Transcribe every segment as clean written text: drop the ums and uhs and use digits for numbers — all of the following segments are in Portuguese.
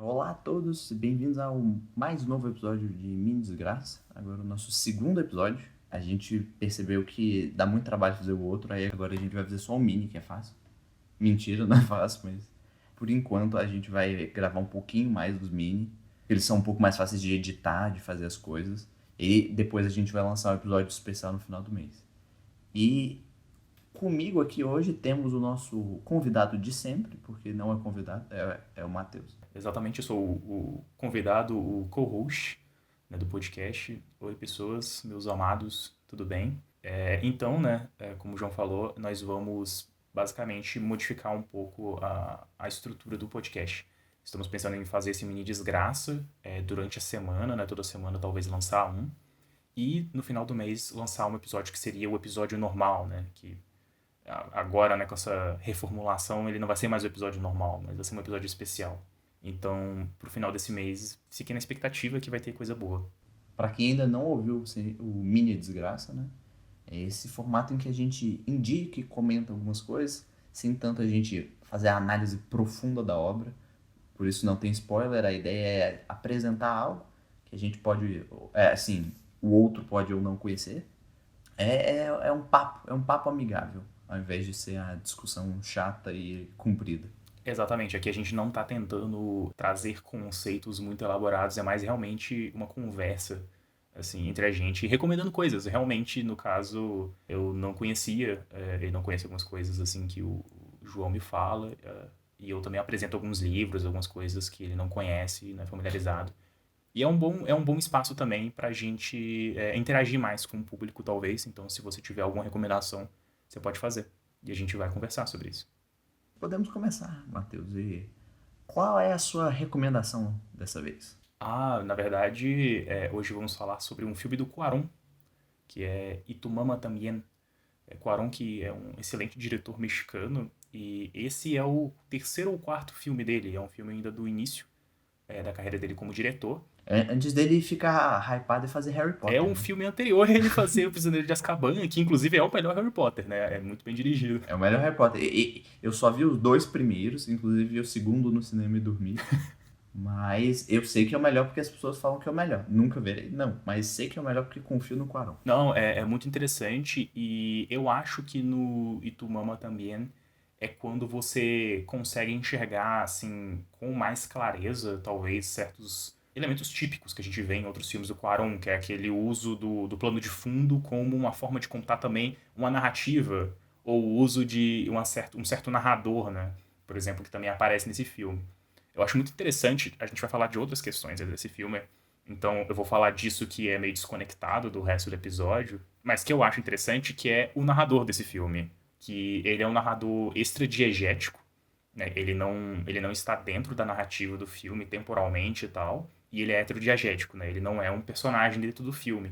Olá a todos, bem-vindos ao mais novo episódio de Mini Desgraça. Agora o nosso segundo episódio. A gente percebeu que dá muito trabalho fazer o outro, aí agora a gente vai fazer só o mini, que é fácil. Mentira, não é fácil, mas por enquanto a gente vai gravar um pouquinho mais dos mini. Eles são um pouco mais fáceis de editar, de fazer as coisas. E depois a gente vai lançar um episódio especial no final do mês. E comigo aqui hoje temos o nosso convidado de sempre, porque não é convidado, é o Matheus. Exatamente, eu sou o convidado, o co-host, né, do podcast. Oi, pessoas, meus amados, tudo bem? Então, né, como o João falou, nós vamos basicamente modificar um pouco a estrutura do podcast. Estamos pensando em fazer esse mini desgraça durante a semana, né, toda semana talvez lançar um. E no final do mês lançar um episódio que seria o episódio normal, né, que agora, né, com essa reformulação, ele não vai ser mais o episódio normal, mas vai ser um episódio especial. Então, pro final desse mês, fiquem na expectativa que vai ter coisa boa. Para quem ainda não ouviu o Mini Desgraça, né? É esse formato em que a gente indica e comenta algumas coisas, sem tanto a gente fazer a análise profunda da obra. Por isso não tem spoiler, a ideia é apresentar algo que a gente pode, assim, o outro pode ou não conhecer. É um papo amigável, ao invés de ser a discussão chata e comprida. Exatamente, aqui a gente não tá tentando trazer conceitos muito elaborados, é mais realmente uma conversa, assim, entre a gente, recomendando coisas. Realmente, no caso, eu não conhecia, ele não conhece algumas coisas, assim, que o João me fala, e eu também apresento alguns livros, algumas coisas que ele não conhece, não é familiarizado. E é um bom espaço também para a gente interagir mais com o público, talvez. Então, se você tiver alguma recomendação, você pode fazer. E a gente vai conversar sobre isso. Podemos começar, Matheus. E qual é a sua recomendação dessa vez? Na verdade, hoje vamos falar sobre um filme do Cuarón, que é Y Tu Mama También. Cuarón, que é um excelente diretor mexicano, e esse é o terceiro ou quarto filme dele. É um filme ainda do início da carreira dele como diretor. Antes dele ficar hypado e fazer Harry É Potter, um né? filme anterior a ele fazer O Prisioneiro de Azkaban, que inclusive é o melhor Harry Potter, né? É muito bem dirigido. É o melhor Harry Potter. Eu só vi os dois primeiros, inclusive vi o segundo no cinema e dormi. Mas eu sei que é o melhor porque as pessoas falam que é o melhor. Nunca verei, não. Mas sei que é o melhor porque confio no Quaron. Não, é muito interessante e eu acho que no Itumama também é quando você consegue enxergar, assim, com mais clareza, talvez, certos elementos típicos que a gente vê em outros filmes do Cuarón, que é aquele uso do plano de fundo como uma forma de contar também uma narrativa, ou o uso de um certo narrador, né? Por exemplo, que também aparece nesse filme. Eu acho muito interessante, a gente vai falar de outras questões desse filme, então eu vou falar disso que é meio desconectado do resto do episódio, mas que eu acho interessante, que é o narrador desse filme. Que ele é um narrador extradiegético, né? Ele não está dentro da narrativa do filme temporalmente e tal, e ele é heterodiegético, né? Ele não é um personagem dentro do filme.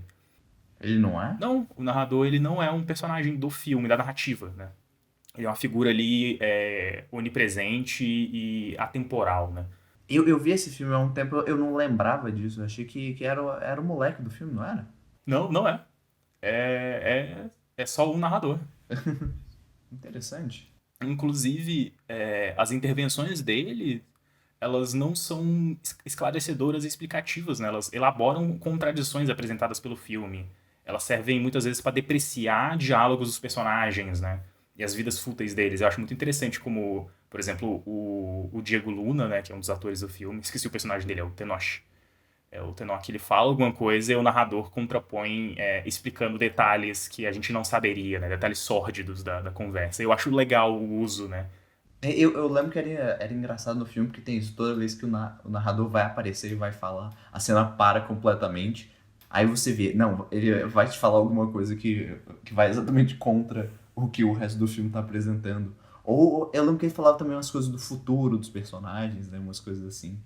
Ele não é? Não, o narrador ele não é um personagem do filme, da narrativa, né? Ele é uma figura ali onipresente e atemporal, né? Eu vi esse filme há um tempo, eu não lembrava disso. Eu achei que era o moleque do filme, não era? Não, não é. É só um narrador. Interessante. Inclusive, as intervenções dele, elas não são esclarecedoras e explicativas, né? Elas elaboram contradições apresentadas pelo filme. Elas servem muitas vezes para depreciar diálogos dos personagens, né? E as vidas fúteis deles. Eu acho muito interessante como, por exemplo, o Diego Luna, né? Que é um dos atores do filme. Esqueci o personagem dele, é o Tenoch. O Tenoch ele fala alguma coisa e o narrador contrapõe explicando detalhes que a gente não saberia, né? Detalhes sórdidos da conversa. Eu acho legal o uso, né? Eu lembro que era engraçado no filme, porque tem isso toda vez que o narrador vai aparecer e vai falar, a cena para completamente. Aí você vê, não, ele vai te falar alguma coisa que vai exatamente contra o que o resto do filme tá apresentando. Ou eu lembro que ele falava também umas coisas do futuro dos personagens, né? Umas coisas assim.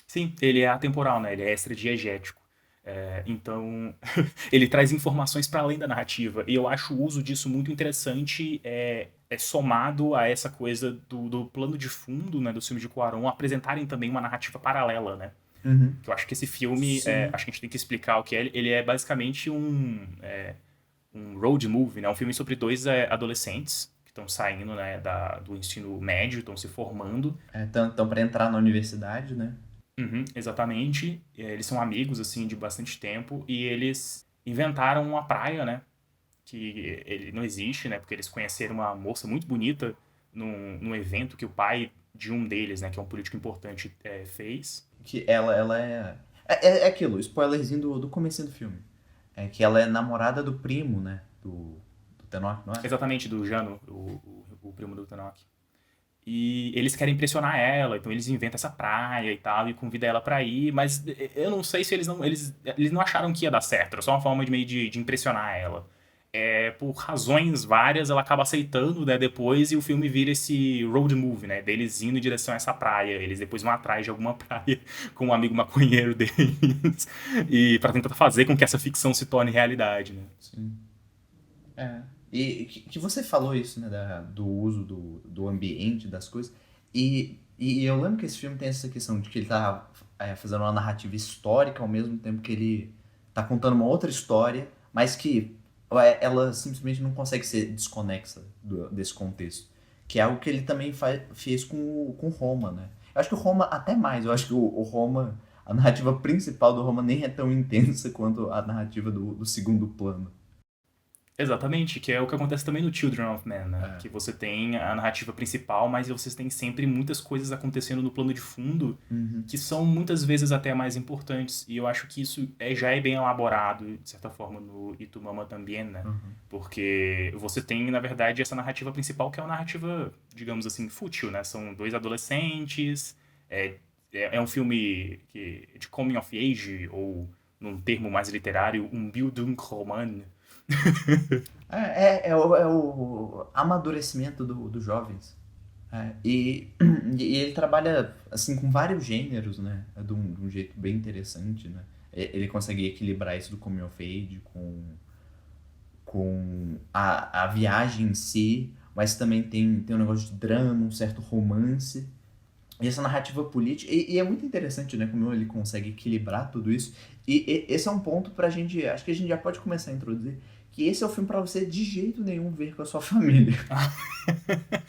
Sim, ele é atemporal, né? Ele é extradiegético. Então, ele traz informações para além da narrativa. E eu acho o uso disso muito interessante, somado a essa coisa do plano de fundo, né, do filme de Cuarón, apresentarem também uma narrativa paralela, né? Uhum. Que eu acho que esse filme, Sim. acho que a gente tem que explicar o que é. Ele é basicamente um road movie, né? Um filme sobre dois adolescentes que estão saindo, né, do ensino médio, estão se formando. Então, pra entrar na universidade, né? Uhum, exatamente. Eles são amigos, assim, de bastante tempo e eles inventaram uma praia, né? Que ele não existe, né? Porque eles conheceram uma moça muito bonita num evento que o pai de um deles, né? Que é um político importante, fez. Que ela é. É aquilo, spoilerzinho do comecinho do filme. É que ela é namorada do primo, né? Do Tenor, não é? Exatamente, do Jano, o primo do Tanok. E eles querem impressionar ela, então eles inventam essa praia e tal, e convida ela pra ir, mas eu não sei se eles não acharam que ia dar certo, era só uma forma de meio de impressionar ela. Por razões várias, ela acaba aceitando, né, depois, e o filme vira esse road movie, né, deles indo em direção a essa praia. Eles depois vão atrás de alguma praia com um amigo maconheiro deles, e pra tentar fazer com que essa ficção se torne realidade, né. Sim. É. E que você falou isso, né? Do uso do ambiente, das coisas. E eu lembro que esse filme tem essa questão de que ele tá fazendo uma narrativa histórica ao mesmo tempo que ele tá contando uma outra história, mas que ela simplesmente não consegue ser desconexa desse contexto. Que é algo que ele também fez com Roma, né? Eu acho que o Roma, até mais, eu acho que o Roma, a narrativa principal do Roma nem é tão intensa quanto a narrativa do segundo plano. Exatamente, que é o que acontece também no Children of Men, né? É. Que você tem a narrativa principal, mas vocês têm sempre muitas coisas acontecendo no plano de fundo Uhum. que são muitas vezes até mais importantes. E eu acho que isso já é bem elaborado, de certa forma, no E Tu Mama também, né? Uhum. Porque você tem, na verdade, essa narrativa principal que é uma narrativa, digamos assim, fútil, né? São dois adolescentes, é, é um filme de coming of age, ou num termo mais literário, um Bildungsroman. É o amadurecimento dos jovens. E ele trabalha assim com vários gêneros, né? De um jeito bem interessante, né? Ele consegue equilibrar isso do coming of age com a viagem em si, mas também tem um negócio de drama, um certo romance. E essa narrativa política. E é muito interessante, né? Como ele consegue equilibrar tudo isso. E esse é um ponto pra gente. Acho que a gente já pode começar a introduzir. Que esse é o filme pra você de jeito nenhum ver com a sua família.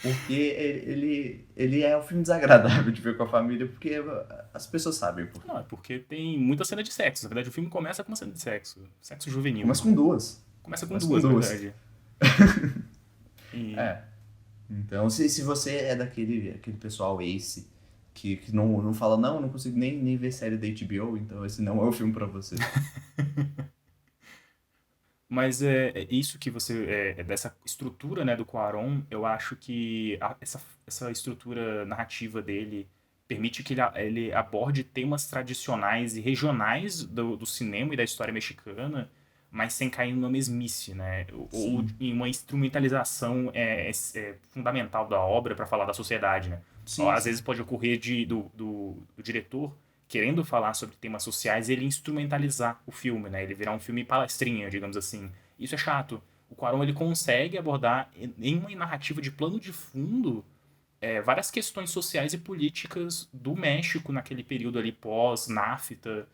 Porque ele é um filme desagradável de ver com a família, porque as pessoas sabem por quê. Não, é porque tem muita cena de sexo. Na verdade, o filme começa com uma cena de sexo. Sexo juvenil. Começa com duas. Começa com Começa com duas, na duas. verdade. E, É. Então, se você é aquele pessoal ace que não fala, não, eu não consigo nem ver série da HBO, então esse não é o filme pra você. mas é isso que você. Dessa estrutura, né, do Cuarón, eu acho que essa estrutura narrativa dele permite que ele aborde temas tradicionais e regionais do cinema e da história mexicana, mas sem cair numa mesmice, né? Ou Sim. em uma instrumentalização fundamental da obra para falar da sociedade, né? Sim, Às vezes sim. pode ocorrer do diretor querendo falar sobre temas sociais, ele instrumentalizar o filme, né? Ele virar um filme palestrinha, digamos assim. Isso é chato. O Cuarón ele consegue abordar em uma narrativa de plano de fundo várias questões sociais e políticas do México naquele período ali pós-NAFTA,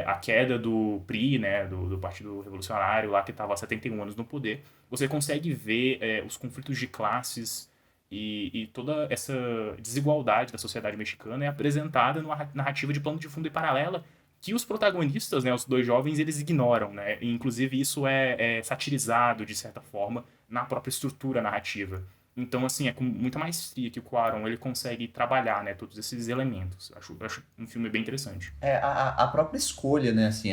a queda do PRI, né, do Partido Revolucionário, lá que estava há 71 anos no poder. Você consegue ver os conflitos de classes e toda essa desigualdade da sociedade mexicana é apresentada numa narrativa de plano de fundo e paralela que os protagonistas, né, os dois jovens, eles ignoram, né? E, inclusive isso é satirizado de certa forma na própria estrutura narrativa. Então, assim, é com muita maestria que o Cuarón ele consegue trabalhar, né, todos esses elementos. Eu acho um filme bem interessante. A própria escolha, né? Assim,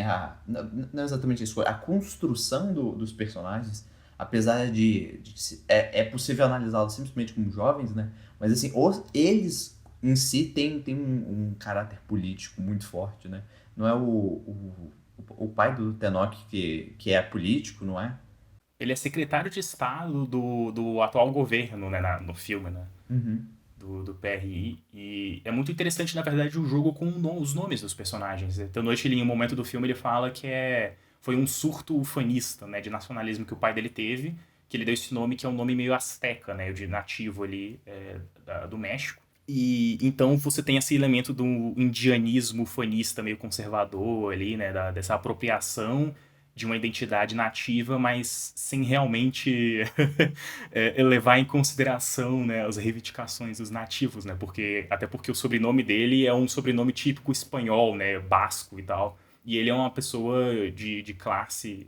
não exatamente a escolha, a construção dos personagens, apesar é possível analisá-los simplesmente como jovens, né? Mas assim, eles em si têm um caráter político muito forte, né? Não é o pai do Tenoch que é político, não é? Ele é secretário de Estado do atual governo, né, no filme, né, Uhum. do PRI. E é muito interessante, na verdade, o jogo com os nomes dos personagens. Então, noite, ele, em um momento do filme, ele fala que foi um surto ufanista, né, de nacionalismo que o pai dele teve, que ele deu esse nome que é um nome meio asteca, né, de nativo ali do México. E então você tem esse elemento do indianismo ufanista meio conservador ali, né, dessa apropriação de uma identidade nativa, mas sem realmente levar em consideração, né, as reivindicações dos nativos, né? Até porque o sobrenome dele é um sobrenome típico espanhol, né, basco e tal. E ele é uma pessoa de classe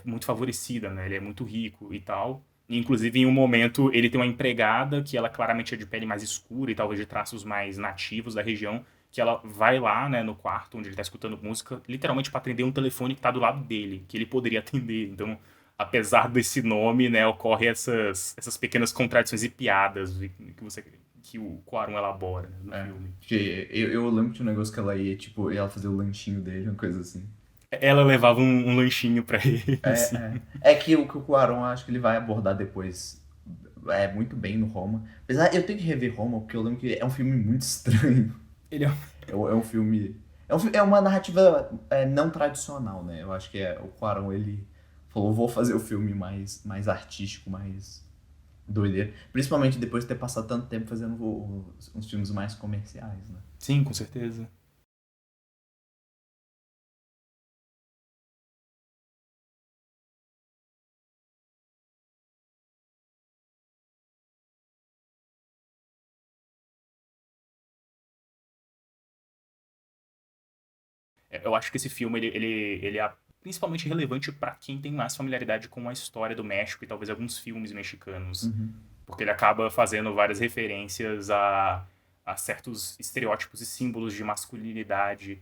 muito favorecida, né? Ele é muito rico e tal. E, inclusive, em um momento, ele tem uma empregada que ela claramente é de pele mais escura e talvez de traços mais nativos da região, que ela vai lá, né, no quarto onde ele tá escutando música, literalmente para atender um telefone que tá do lado dele, que ele poderia atender. Então, apesar desse nome, né, ocorre essas pequenas contradições e piadas que o Cuarón elabora, né, no filme. Porque eu lembro que tinha um negócio que ela ia, tipo, ela fazer o lanchinho dele, uma coisa assim. Ela levava um lanchinho para ele, assim. É que o Cuarón, acho que ele vai abordar depois muito bem no Roma. Apesar, eu tenho que rever Roma, porque eu lembro que é um filme muito estranho. Ele é É um filme. É uma narrativa não tradicional, né? Eu acho que o Cuarón, ele falou, vou fazer o filme mais artístico, mais doideira. Principalmente depois de ter passado tanto tempo fazendo uns filmes mais comerciais, né? Sim, com certeza. Eu acho que esse filme ele é principalmente relevante para quem tem mais familiaridade com a história do México e talvez alguns filmes mexicanos. Porque ele acaba fazendo várias referências a certos estereótipos e símbolos de masculinidade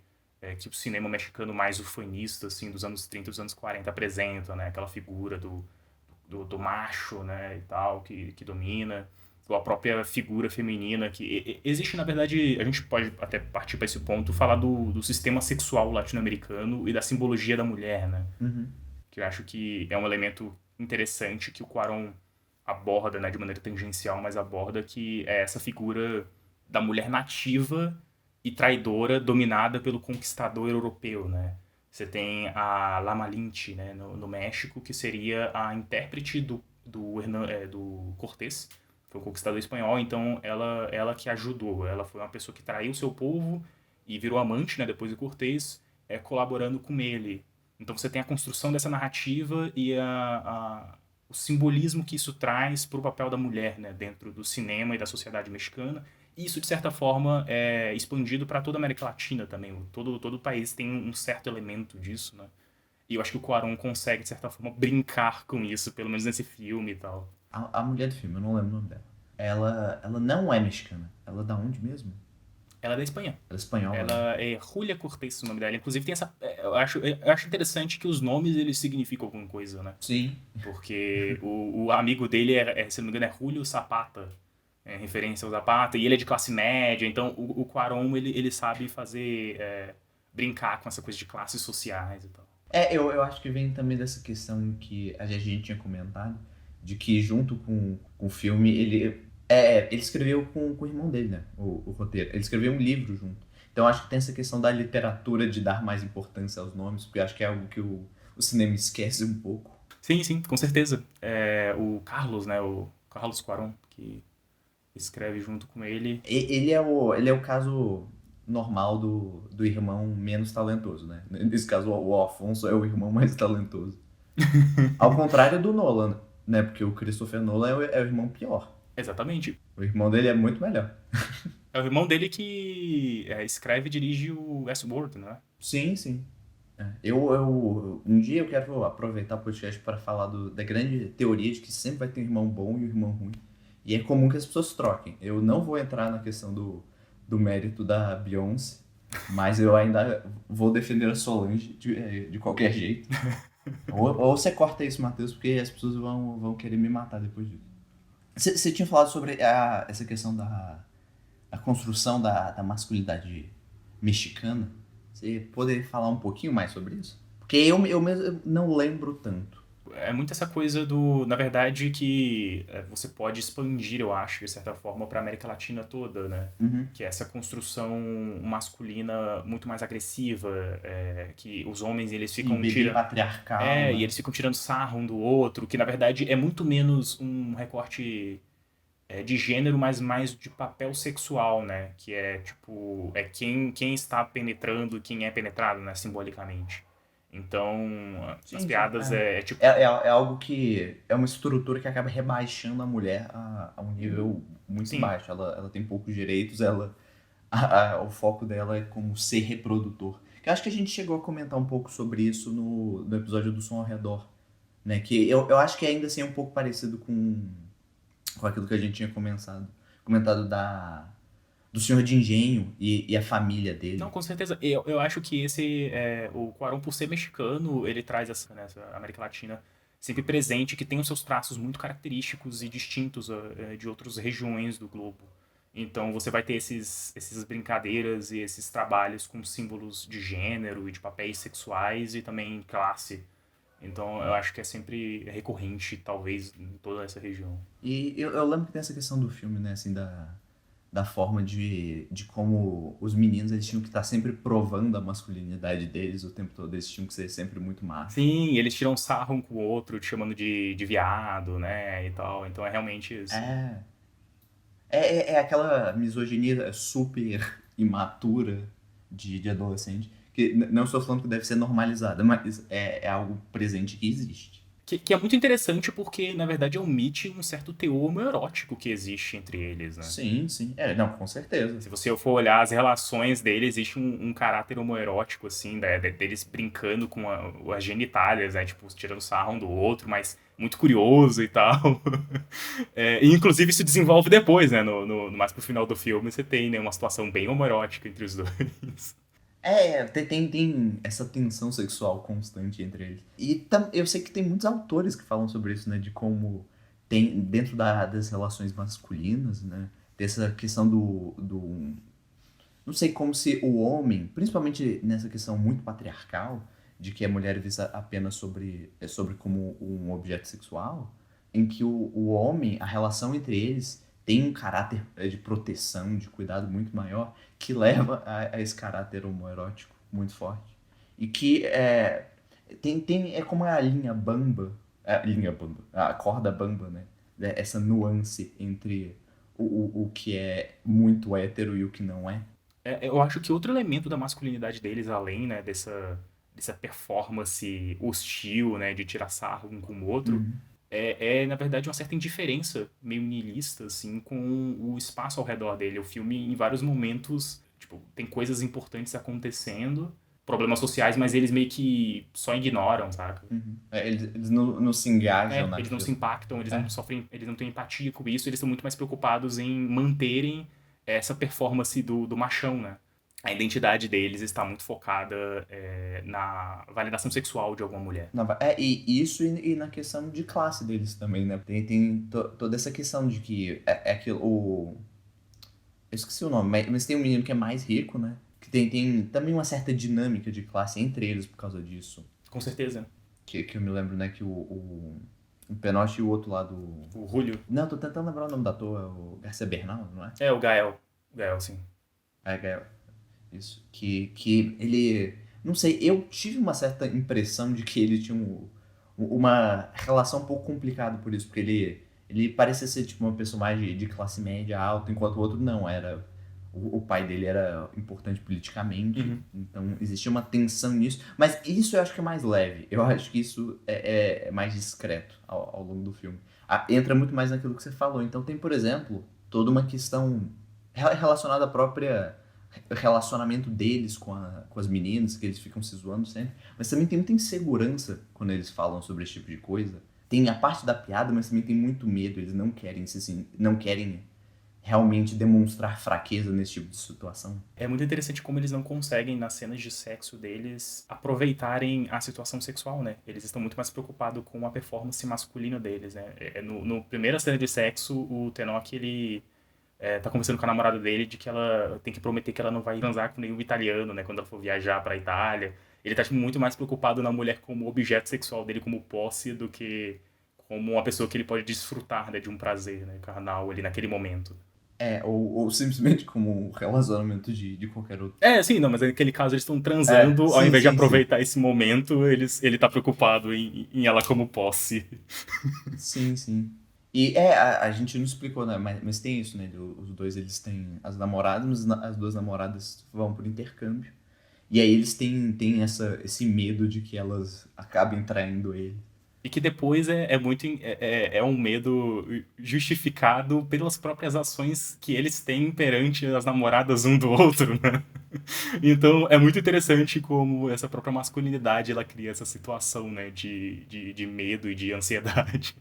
que o cinema mexicano mais ufanista, assim, dos anos 30 e dos anos 40 apresenta, né? Aquela figura do macho, né, e tal, que domina, ou a própria figura feminina, que existe, na verdade, a gente pode até partir para esse ponto, falar do sistema sexual latino-americano e da simbologia da mulher, né? Que eu acho que é um elemento interessante que o Cuarón aborda, né, de maneira tangencial, mas aborda que é essa figura da mulher nativa e traidora dominada pelo conquistador europeu, né? Você tem a La Malinche, né, no México, que seria a intérprete do Cortés, foi o conquistador espanhol, então ela que ajudou, ela foi uma pessoa que traiu seu povo e virou amante, né, depois do Cortés, colaborando com ele. Então você tem a construção dessa narrativa e o simbolismo que isso traz para o papel da mulher, né, dentro do cinema e da sociedade mexicana. E isso, de certa forma, é expandido para toda a América Latina também. Todo o país tem um certo elemento disso, né? E eu acho que o Cuarón consegue, de certa forma, brincar com isso, pelo menos nesse filme e tal. A mulher do filme, eu não lembro o nome dela. Ela não é mexicana. Ela é da onde mesmo? Ela é da Espanha. Ela é espanhola. Né? Ela é Julia Cortés, o nome dela. Inclusive tem essa... Eu acho interessante que os nomes, eles significam alguma coisa, né? Sim. Porque o amigo dele, se não me engano, é Julio Zapata. Referência ao Zapata. E ele é de classe média. Então, o Cuarón, ele sabe fazer... brincar com essa coisa de classes sociais e tal. Eu acho que vem também dessa questão que a gente tinha comentado, de que junto com o filme, ele escreveu com o irmão dele, né? O roteiro. Ele escreveu um livro junto. Então acho que tem essa questão da literatura de dar mais importância aos nomes, porque acho que é algo que o cinema esquece um pouco. Sim, sim, com certeza. O Carlos, né? O Carlos Cuarón, que escreve junto com ele. Ele é o caso normal do irmão menos talentoso, né? Nesse caso, o Afonso é o irmão mais talentoso. Ao contrário do Nolan, né? Porque o Christopher Nolan é o irmão pior. Exatamente. O irmão dele é muito melhor. É o irmão dele que escreve e dirige o Westworld, né? Sim, sim. Um dia eu quero aproveitar o podcast para falar da grande teoria de que sempre vai ter um irmão bom e um irmão ruim. E é comum que as pessoas troquem. Eu não vou entrar na questão do mérito da Beyoncé, mas eu ainda vou defender a Solange de qualquer jeito. ou você corta isso, Matheus, porque as pessoas vão querer me matar depois disso. Você tinha falado sobre essa questão da construção da masculinidade mexicana. Você poderia falar um pouquinho mais sobre isso? Porque eu mesmo não lembro tanto. É muito essa coisa na verdade, que você pode expandir, eu acho, de certa forma, para a América Latina toda, né? Que é essa construção masculina muito mais agressiva, que os homens, eles ficam tirando... patriarcal. Né? E eles ficam tirando sarro um do outro, que na verdade é muito menos um recorte de gênero, mas mais de papel sexual, né? Que é, tipo, quem está penetrando e quem é penetrado, né? Simbolicamente. Então, as Sim, sim. piadas é tipo. É algo que é uma estrutura que acaba rebaixando a mulher a um nível muito Sim, baixo. Ela tem poucos direitos, o foco dela é como ser reprodutor. Eu acho que a gente chegou a comentar um pouco sobre isso no episódio do Som ao Redor, né? Que eu acho que ainda assim é um pouco parecido com aquilo que a gente tinha comentado do Senhor de Engenho e a família não, dele. com certeza. Eu acho que esse, o Cuarón, por ser mexicano, ele traz essa América Latina sempre presente, que tem os seus traços muito característicos e distintos de outras regiões do globo. Então você vai ter esses brincadeiras e esses trabalhos com símbolos de gênero e de papéis sexuais e também classe. Então eu acho que é sempre recorrente, talvez, em toda essa região. E eu lembro que tem essa questão do filme, né? Assim, da forma de como os meninos eles tinham que estar sempre provando a masculinidade deles o tempo todo. Eles tinham que ser sempre muito machos. Sim, eles tiram sarro um com o outro, te chamando de viado, né, e tal. Então é realmente isso. É, é aquela misoginia super imatura de adolescente. Que não estou falando que deve ser normalizada, mas é algo presente que existe. Que é muito interessante porque, na verdade, omite um certo teor homoerótico que existe entre eles, né? Sim, sim. Não, com certeza. Se você for olhar as relações deles, existe um caráter homoerótico, assim, deles brincando com as genitálias, né? Tipo, tirando sarro um do outro, mas muito curioso e tal. E, inclusive, isso desenvolve depois, né? Mais pro final do filme, você tem, né, uma situação bem homoerótica entre os dois. Tem essa tensão sexual constante entre eles. E eu sei que tem muitos autores que falam sobre isso, né? De como tem, dentro das relações masculinas, né? Dessa questão do. Não sei, como se o homem, principalmente nessa questão muito patriarcal, de que a mulher é vista apenas sobre como um objeto sexual, em que o homem, a relação entre eles, tem um caráter de proteção, de cuidado muito maior, que leva a esse caráter homoerótico muito forte. E que é como a linha bamba, a corda bamba, né? Essa nuance entre o que é muito hétero e o que não é. Eu acho que outro elemento da masculinidade deles, além, né, dessa performance hostil, né, de tirar sarro um com o outro, Uhum. na verdade, uma certa indiferença meio niilista, assim, com o espaço ao redor dele. O filme, em vários momentos, tipo, tem coisas importantes acontecendo, problemas sociais, mas eles meio que só ignoram, saca? Uhum. Eles não se engajam Eles não se naquilo. impactam, eles não É. sofrem, eles não têm empatia com isso, eles estão muito mais preocupados em manterem essa performance do machão, né? A identidade deles está muito focada na validação sexual de alguma mulher. E isso e na questão de classe deles também, né? Tem toda essa questão de que é aquilo. Eu esqueci o nome, mas tem um menino que é mais rico, né? Que tem também uma certa dinâmica de classe entre eles por causa disso. Com certeza. Que eu me lembro, né? Que o Penoche e o outro lá do. O Julio Não, tô tentando lembrar o nome da toa, é o Garcia Bernal, não é? é o Gael. Gael, sim. É, isso. Que ele. Não sei, eu tive uma certa impressão de que ele tinha uma relação um pouco complicada por isso, porque ele parecia ser tipo uma pessoa mais de classe média alta, enquanto o outro não, era. O pai dele era importante politicamente, Uhum. então existia uma tensão nisso, mas isso eu acho que é mais leve, eu acho que isso é mais discreto ao longo do filme. Entra muito mais naquilo que você falou, então tem, por exemplo, toda uma questão relacionada à própria relacionamento deles com as meninas, que eles ficam se zoando sempre. Mas também tem muita insegurança quando eles falam sobre esse tipo de coisa. Tem a parte da piada, mas também tem muito medo. Eles não querem não querem realmente demonstrar fraqueza nesse tipo de situação. É muito interessante como eles não conseguem, nas cenas de sexo deles, aproveitarem a situação sexual, né? Eles estão muito mais preocupados com a performance masculina deles, né? No primeira cena de sexo, o Tenoch, ele tá conversando com a namorada dele de que ela tem que prometer que ela não vai transar com nenhum italiano, né? Quando ela for viajar pra Itália. Ele tá tipo, muito mais preocupado na mulher como objeto sexual dele, como posse, do que como uma pessoa que ele pode desfrutar, né, de um prazer, né, carnal ali naquele momento. Ou simplesmente como um relacionamento de qualquer outro. Sim, não, mas naquele caso eles estão transando, ao Sim, invés de sim, sim. aproveitar esse momento, ele tá preocupado em ela como posse. Sim, sim. E a gente não explicou, né? Mas tem isso, né? Os dois eles têm as namoradas, mas as duas namoradas vão por intercâmbio. E aí eles têm esse medo de que elas acabem traindo ele. E que depois é muito. É um medo justificado pelas próprias ações que eles têm perante as namoradas um do outro, né? Então é muito interessante como essa própria masculinidade ela cria essa situação, né? De medo e de ansiedade.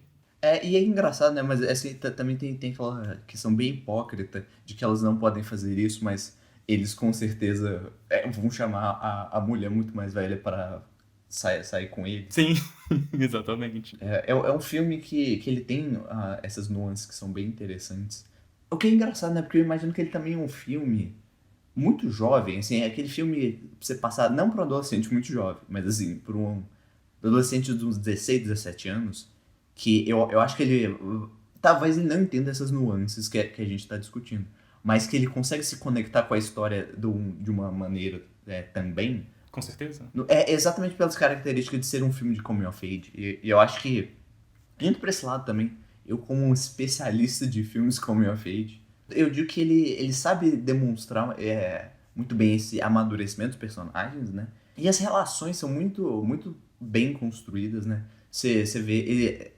E é engraçado, né? Mas assim, também tem aquela questão bem hipócrita de que elas não podem fazer isso, mas eles com certeza vão chamar a mulher muito mais velha para sair com ele. Sim, exatamente. É um filme que ele tem essas nuances que são bem interessantes. O que é engraçado, né? Porque eu imagino que ele também é um filme muito jovem, assim, é aquele filme pra você passar, não para um adolescente muito jovem, mas assim, para um adolescente de uns 16, 17 anos, que eu acho que ele, talvez ele não entenda essas nuances que a gente tá discutindo, mas que ele consegue se conectar com a história de uma maneira também, Com certeza. é exatamente pelas características de ser um filme de coming of age, e eu acho que, indo pra esse lado também, eu como um especialista de filmes coming of age, eu digo que ele sabe demonstrar muito bem esse amadurecimento dos personagens, né? E as relações são muito bem construídas, né? Você vê,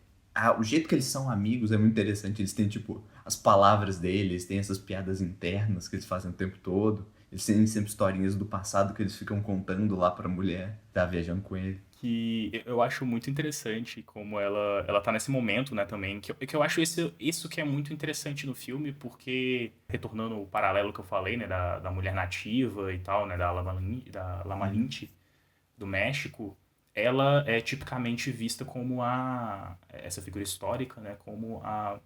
o jeito que eles são amigos é muito interessante. Eles têm, tipo, as palavras deles, têm essas piadas internas que eles fazem o tempo todo. Eles têm sempre historinhas do passado que eles ficam contando lá pra mulher que tá viajando com ele. Que eu acho muito interessante como ela tá nesse momento, né, também, que eu acho isso que é muito interessante no filme, porque, retornando o paralelo que eu falei, né, da mulher nativa e tal, né, da Lama Uhum. Linche, do México, ela é tipicamente vista como essa figura histórica, né, como a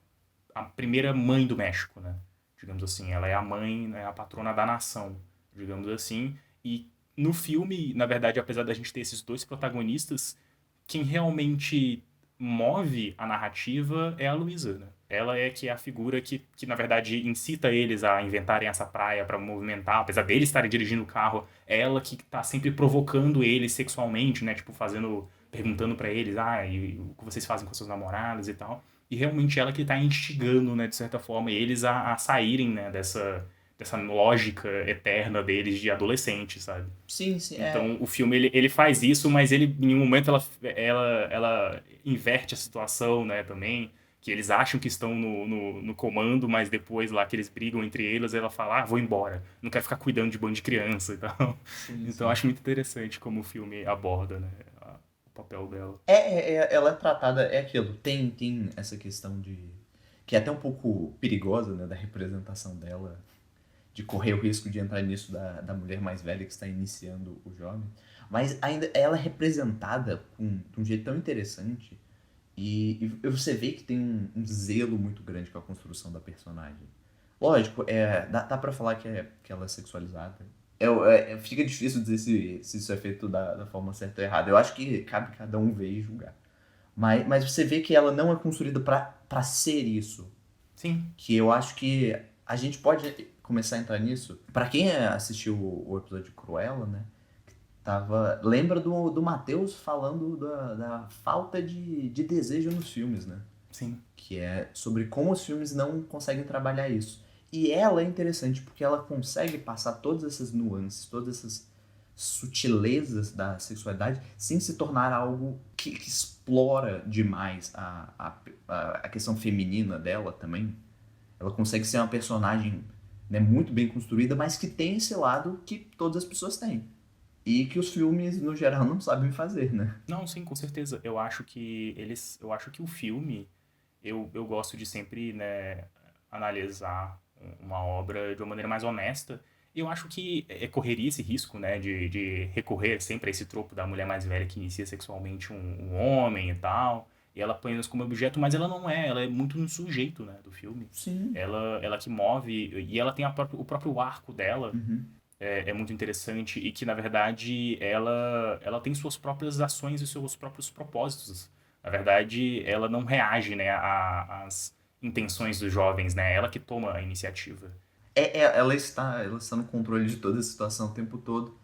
primeira mãe do México, né? Digamos assim, ela é a mãe, né, a patrona da nação, digamos assim. E no filme, na verdade, apesar da gente ter esses dois protagonistas, quem realmente move a narrativa é a Luísa, né? Ela é que é a figura que na verdade, incita eles a inventarem essa praia para movimentar, apesar deles estarem dirigindo o carro, é ela que tá sempre provocando eles sexualmente, né? Tipo, perguntando para eles, e o que vocês fazem com seus namorados e tal. E realmente ela que tá instigando, né, de certa forma, eles a saírem, né, dessa lógica eterna deles de adolescente, sabe? Sim, sim, Então, o filme, ele faz isso, mas ele, em um momento, ela inverte a situação, né, também, que eles acham que estão no comando, mas depois, lá que eles brigam entre eles, ela fala, vou embora, não quero ficar cuidando de bando de criança e tal. sim, Então, eu sim. acho muito interessante como o filme aborda, né, o papel dela. Ela é tratada, é aquilo, tem essa questão que é até um pouco perigosa, né, da representação dela, de correr o risco de entrar nisso da mulher mais velha que está iniciando o jovem, mas ainda ela é representada de um jeito tão interessante e você vê que tem um zelo muito grande com a construção da personagem. Lógico, dá pra falar que ela é sexualizada. Fica difícil dizer se isso é feito da forma certa ou errada. Eu acho que cabe cada um ver e julgar. Mas você vê que ela não é construída pra ser isso. Sim, Que eu acho que a gente pode começar a entrar nisso. Pra quem assistiu o episódio de Cruella, né? Lembra do Matheus falando da falta de desejo nos filmes, né? sim. Que é sobre como os filmes não conseguem trabalhar isso. E ela é interessante porque ela consegue passar todas essas nuances, todas essas sutilezas da sexualidade sem se tornar algo que explora demais a questão feminina dela também. Ela consegue ser uma personagem, né, muito bem construída, mas que tem esse lado que todas as pessoas têm. E que os filmes, no geral, não sabem fazer, né? Não, sim, com certeza. Eu acho que o filme, eu gosto de sempre, né, analisar uma obra de uma maneira mais honesta. E eu acho que correria esse risco, né, de recorrer sempre a esse tropo da mulher mais velha que inicia sexualmente um homem e tal, e ela põe isso como objeto, mas ela não é, ela é muito no sujeito, né, do filme. Sim. Ela que move, e ela tem o próprio arco dela, Uhum. é muito interessante e que, na verdade, ela tem suas próprias ações e seus próprios propósitos. Na verdade, ela não reage, né, às intenções dos jovens, né? Ela que toma a iniciativa. Ela está no controle de toda a situação o tempo todo.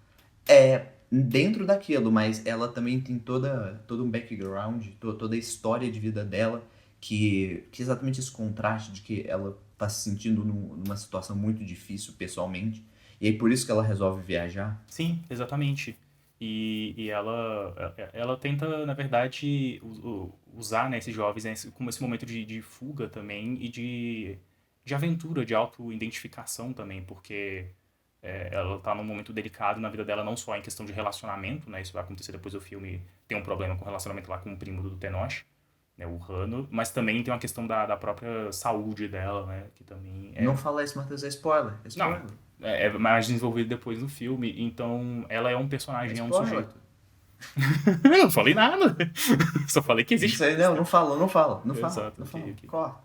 Dentro daquilo, mas ela também tem todo um background, toda a história de vida dela, que exatamente esse contraste de que ela tá se sentindo numa situação muito difícil pessoalmente, e aí por isso que ela resolve viajar. Sim, exatamente. E ela tenta, na verdade, usar, né, esses jovens, né, como esse momento de fuga também e de aventura, de auto-identificação também, porque ela tá num momento delicado na vida dela, não só em questão de relacionamento, né, isso vai acontecer depois do filme, tem um problema com o relacionamento lá com o primo do Tenoch, né, o Rano, mas também tem uma questão da própria saúde dela, né, que também Não fala isso, Matheus, é spoiler. É não, spoiler. é mais desenvolvido depois no filme, então ela é um É personagem, é um spoiler. sujeito. Eu não falei nada. Só falei que existe Isso uma aí, não, questão. não fala, não fala, não fala, Exato, não ok, fala. ok. Corta.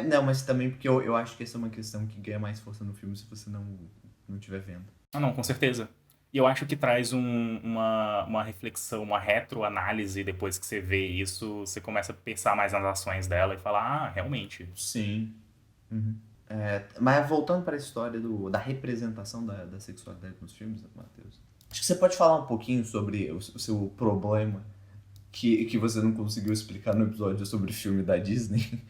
Não, mas também porque eu acho que essa é uma questão que ganha mais força no filme se você não estiver vendo. Ah, não, com certeza. E eu acho que traz uma reflexão, uma retroanálise depois que você vê isso, você começa a pensar mais nas ações dela e falar, ah, realmente. Sim. Uhum. Mas voltando para a história da representação da sexualidade nos filmes, Matheus, acho que você pode falar um pouquinho sobre o seu problema que você não conseguiu explicar no episódio sobre o filme da Disney.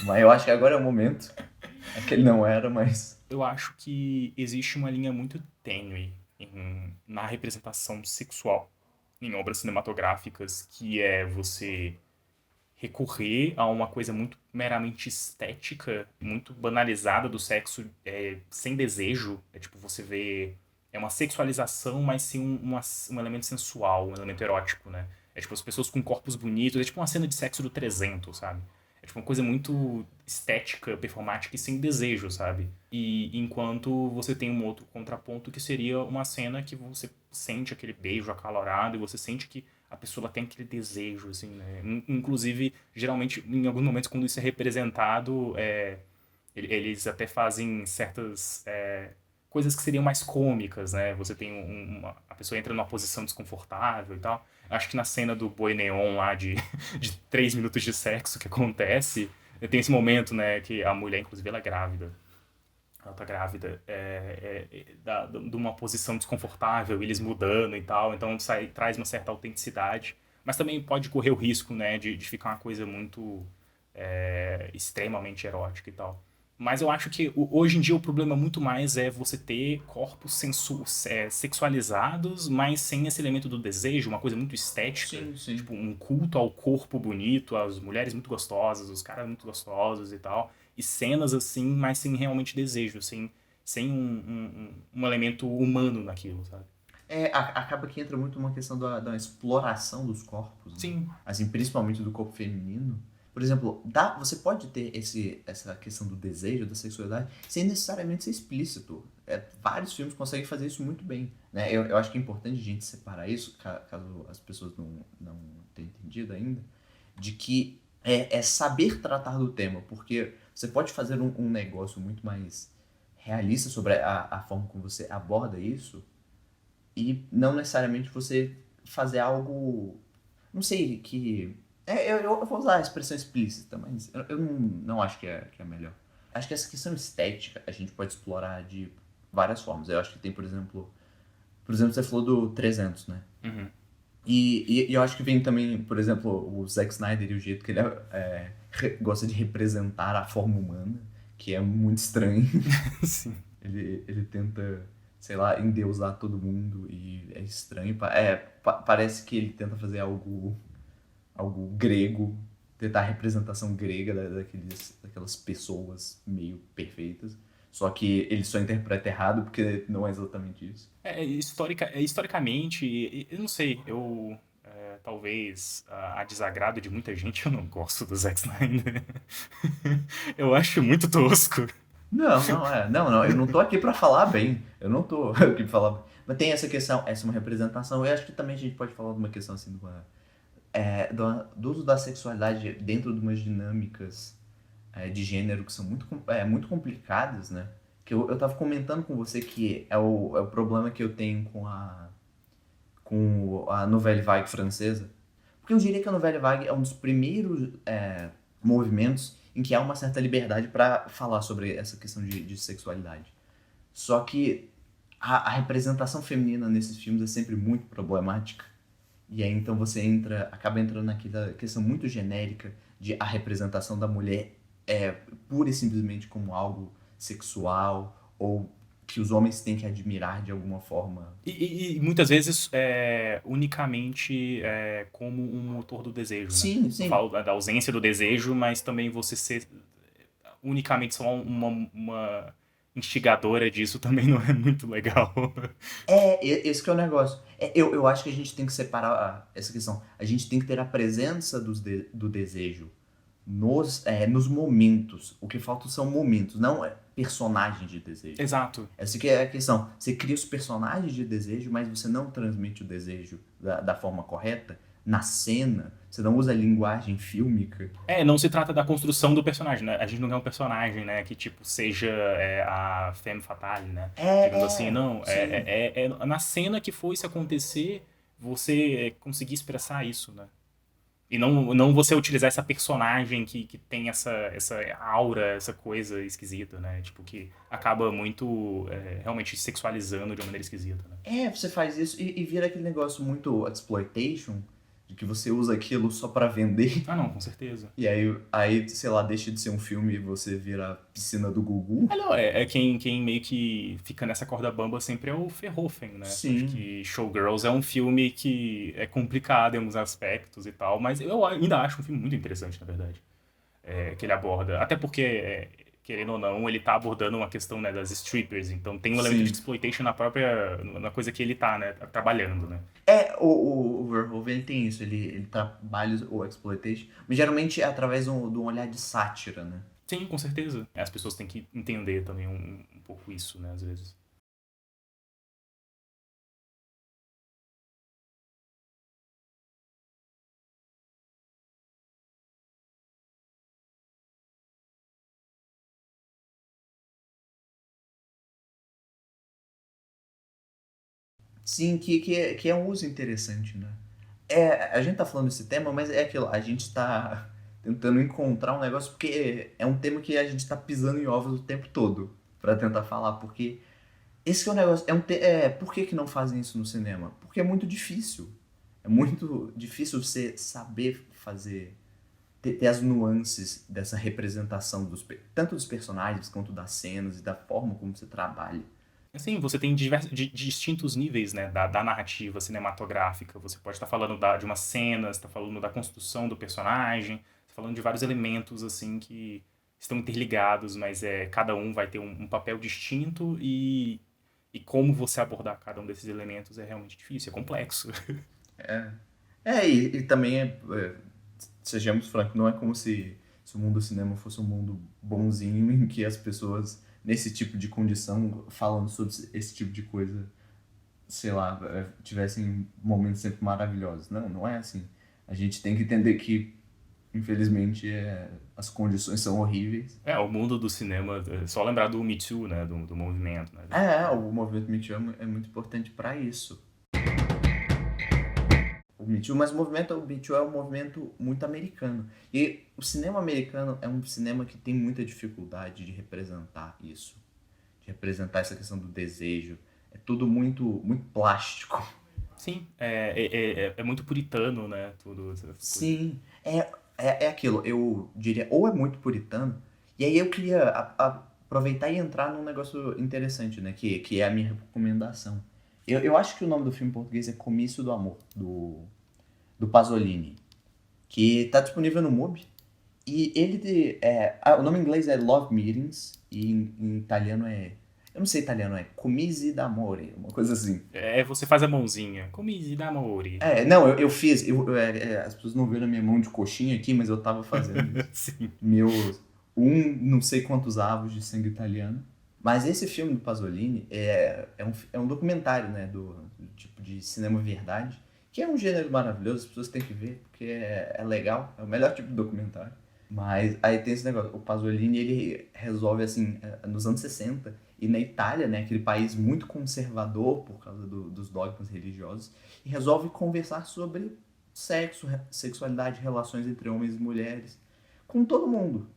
Mas eu acho que agora é o momento. É que ele não era, mas. Eu acho que existe uma linha muito tênue na representação sexual em obras cinematográficas, que é você recorrer a uma coisa muito meramente estética, muito banalizada do sexo sem desejo. É tipo, você vê. É uma sexualização, mas sim um elemento sensual, um elemento erótico, né? É tipo, as pessoas com corpos bonitos. É tipo uma cena de sexo do 300, sabe? É tipo uma coisa muito estética, performática e sem desejo, sabe? E enquanto você tem um outro contraponto que seria uma cena que você sente aquele beijo acalorado e você sente que a pessoa ela tem aquele desejo, assim, né? Inclusive, geralmente, em alguns momentos, quando isso é representado, eles até fazem certas coisas que seriam mais cômicas, né? Você tem a pessoa entra numa posição desconfortável e tal. Acho que na cena do Boi Neon lá de 3 minutos de sexo que acontece, tem esse momento, né, que a mulher, inclusive, ela é grávida. Ela tá grávida, de uma posição desconfortável, eles mudando e tal, então traz uma certa autenticidade, mas também pode correr o risco, né, de ficar uma coisa muito extremamente erótica e tal. Mas eu acho que hoje em dia o problema muito mais é você ter corpos sexualizados, mas sem esse elemento do desejo, uma coisa muito estética, Sim, sim. tipo um culto ao corpo bonito, às mulheres muito gostosas, os caras muito gostosos e tal, e cenas assim, mas sem realmente desejo, sem um elemento humano naquilo, sabe? Acaba que entra muito uma questão da exploração dos corpos, né? Sim, Assim, principalmente do corpo feminino. Por exemplo, você pode ter essa questão do desejo, da sexualidade, sem necessariamente ser explícito. Vários filmes conseguem fazer isso muito bem, né? Eu acho que é importante a gente separar isso, caso as pessoas não tenham entendido ainda, de que é saber tratar do tema, porque você pode fazer um negócio muito mais realista sobre a forma como você aborda isso, e não necessariamente você fazer algo, não sei, que... eu vou usar a expressão explícita, mas eu não acho que é melhor. Acho que essa questão estética a gente pode explorar de várias formas. Eu acho que tem, por exemplo, você falou do 300, né? uhum. E eu acho que vem também, por exemplo, o Zack Snyder e o jeito que ele gosta de representar a forma humana, que é muito estranho. Sim. Ele tenta, sei lá, endeusar todo mundo e é estranho. Parece que ele tenta fazer algo grego, tentar a representação grega daquelas pessoas meio perfeitas. Só que ele só interpreta errado porque não é exatamente isso. Historicamente, eu não sei, talvez a desagrado de muita gente, eu não gosto do Zack Snyder. Eu acho muito tosco. Não, eu não tô aqui pra falar bem. Eu não tô aqui pra falar bem. Mas tem essa questão, essa é uma representação. Eu acho que também a gente pode falar de uma questão assim, do uso da sexualidade dentro de umas dinâmicas de gênero que são muito complicadas, né? Que eu tava comentando com você que é o problema que eu tenho com a Nouvelle Vague francesa. Porque eu diria que a Nouvelle Vague é um dos primeiros movimentos em que há uma certa liberdade para falar sobre essa questão de sexualidade. Só que a representação feminina nesses filmes é sempre muito problemática. E aí então você acaba entrando naquela questão muito genérica de a representação da mulher é pura e simplesmente como algo sexual ou que os homens têm que admirar de alguma forma. E muitas vezes unicamente como um motor do desejo, né? Sim, Não sim. falo da ausência do desejo, mas também você ser unicamente só uma instigadora disso também não é muito legal. Esse que é o negócio. Eu acho que a gente tem que separar essa questão. A gente tem que ter a presença do desejo nos momentos. O que falta são momentos, não personagens de desejo. Exato. Essa que é a questão. Você cria os personagens de desejo, mas você não transmite o desejo da forma correta na cena. Você não usa a linguagem fílmica. Não se trata da construção do personagem, né? A gente não quer um personagem, né, que tipo seja a femme fatale, né? Digamos assim, não. Sim. É na cena que foi isso acontecer, você conseguir expressar isso, né? E não você utilizar essa personagem que tem essa aura, essa coisa esquisita, né? Tipo, que acaba muito realmente sexualizando de uma maneira esquisita, né? Você faz isso e vira aquele negócio muito exploitation, de que você usa aquilo só pra vender. Ah, não, com certeza. E aí, sei lá, deixa de ser um filme e você vira a piscina do Gugu. Não, quem meio que fica nessa corda bamba sempre é o Verhoeven, né? Acho Sim. que Showgirls é um filme que é complicado em alguns aspectos e tal, mas eu ainda acho um filme muito interessante, na verdade. Que ele aborda. Até porque, querendo ou não, ele tá abordando uma questão, né, das strippers, então tem um elemento de Sim. exploitation na coisa que ele tá, né, trabalhando, né? O Verhoeven ele tem isso, ele trabalha o exploitation, mas geralmente é através de um olhar de sátira, né? Sim, com certeza. As pessoas têm que entender também um pouco isso, né, às vezes. Sim, que é um uso interessante, né? A gente tá falando desse tema, mas é aquilo, a gente tá tentando encontrar um negócio, porque é um tema que a gente tá pisando em ovos o tempo todo pra tentar falar, porque esse que é o negócio, por que que não fazem isso no cinema? Porque é muito difícil. É muito difícil você saber fazer, ter as nuances dessa representação tanto dos personagens quanto das cenas e da forma como você trabalha. Assim, você tem distintos níveis, né, da narrativa cinematográfica. Você pode estar falando de uma cena, você está falando da construção do personagem, você tá falando de vários elementos, assim, que estão interligados, mas cada um vai ter um papel distinto e como você abordar cada um desses elementos é realmente difícil, é complexo. E também sejamos francos, não é como se o mundo do cinema fosse um mundo bonzinho em que as pessoas nesse tipo de condição, falando sobre esse tipo de coisa, sei lá, tivessem momentos sempre maravilhosos. Não, não é assim. A gente tem que entender que, infelizmente, as condições são horríveis. O mundo do cinema, só lembrar do Me Too, né, do movimento, né? O movimento Me Too é muito importante para isso. O Me Too, mas o movimento Me Too é um movimento muito americano. E o cinema americano é um cinema que tem muita dificuldade de representar isso. De representar essa questão do desejo. É tudo muito, muito plástico. Sim, é muito puritano, né, tudo essa coisa. Sim, é aquilo. Eu diria, ou é muito puritano, e aí eu queria aproveitar e entrar num negócio interessante, né? Que é a minha recomendação. Eu acho que o nome do filme em português é Comício do Amor, do Pasolini, que tá disponível no MUBI. E o nome em inglês é Love Meetings, e em italiano eu não sei italiano, é Commisi d'Amore, uma coisa assim. Você faz a mãozinha. Comisi d'amore. Não, eu fiz, as pessoas não viram a minha mão de coxinha aqui, mas eu tava fazendo isso. Sim. Meus não sei quantos avos de sangue italiano. Mas esse filme do Pasolini é um documentário, né, do tipo de cinema verdade, que é um gênero maravilhoso, as pessoas têm que ver, porque é legal, é o melhor tipo de documentário. Mas aí tem esse negócio, o Pasolini ele resolve assim, nos anos 60, e na Itália, né, aquele país muito conservador por causa dos dogmas religiosos, e resolve conversar sobre sexo, sexualidade, relações entre homens e mulheres, com todo mundo.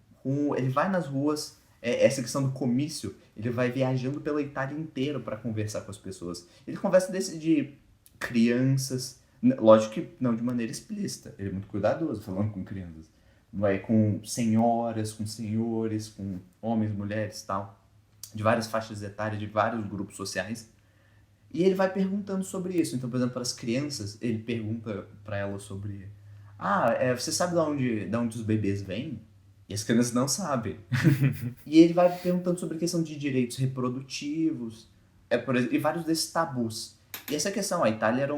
Ele vai nas ruas, essa questão do comício, ele vai viajando pela Itália inteira para conversar com as pessoas. Ele conversa de crianças, Lógico que não de maneira explícita. Ele é muito cuidadoso falando com crianças. Não é com senhoras, com senhores, com homens, mulheres e tal. De várias faixas etárias, de vários grupos sociais. E ele vai perguntando sobre isso. Então, por exemplo, para as crianças, ele pergunta para elas sobre... você sabe de onde os bebês vêm? E as crianças não sabem. E ele vai perguntando sobre a questão de direitos reprodutivos, e vários desses tabus. E essa questão, a Itália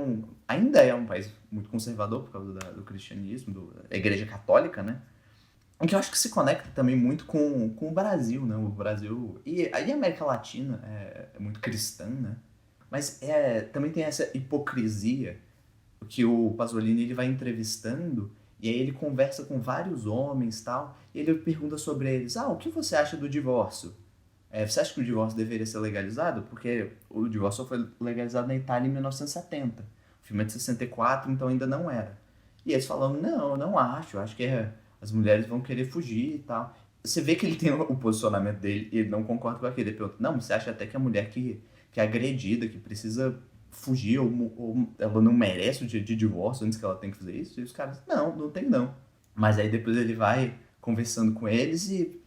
ainda é um país muito conservador por causa do cristianismo, da Igreja Católica, né? O que eu acho que se conecta também muito com o Brasil, né? O Brasil e a América Latina é muito cristã, né? Mas também tem essa hipocrisia que o Pasolini ele vai entrevistando e aí ele conversa com vários homens e tal, e ele pergunta sobre eles, o que você acha do divórcio? Você acha que o divórcio deveria ser legalizado? Porque o divórcio só foi legalizado na Itália em 1970. O filme é de 64, então ainda não era. E eles falam, não, eu não acho que as mulheres vão querer fugir e tal. Você vê que ele tem o posicionamento dele e ele não concorda com aquele. Ele pergunta, não, você acha até que a mulher que é agredida, que precisa fugir, ou ela não merece o direito de divórcio antes que ela tenha que fazer isso? E os caras, não tem não. Mas aí depois ele vai conversando com eles e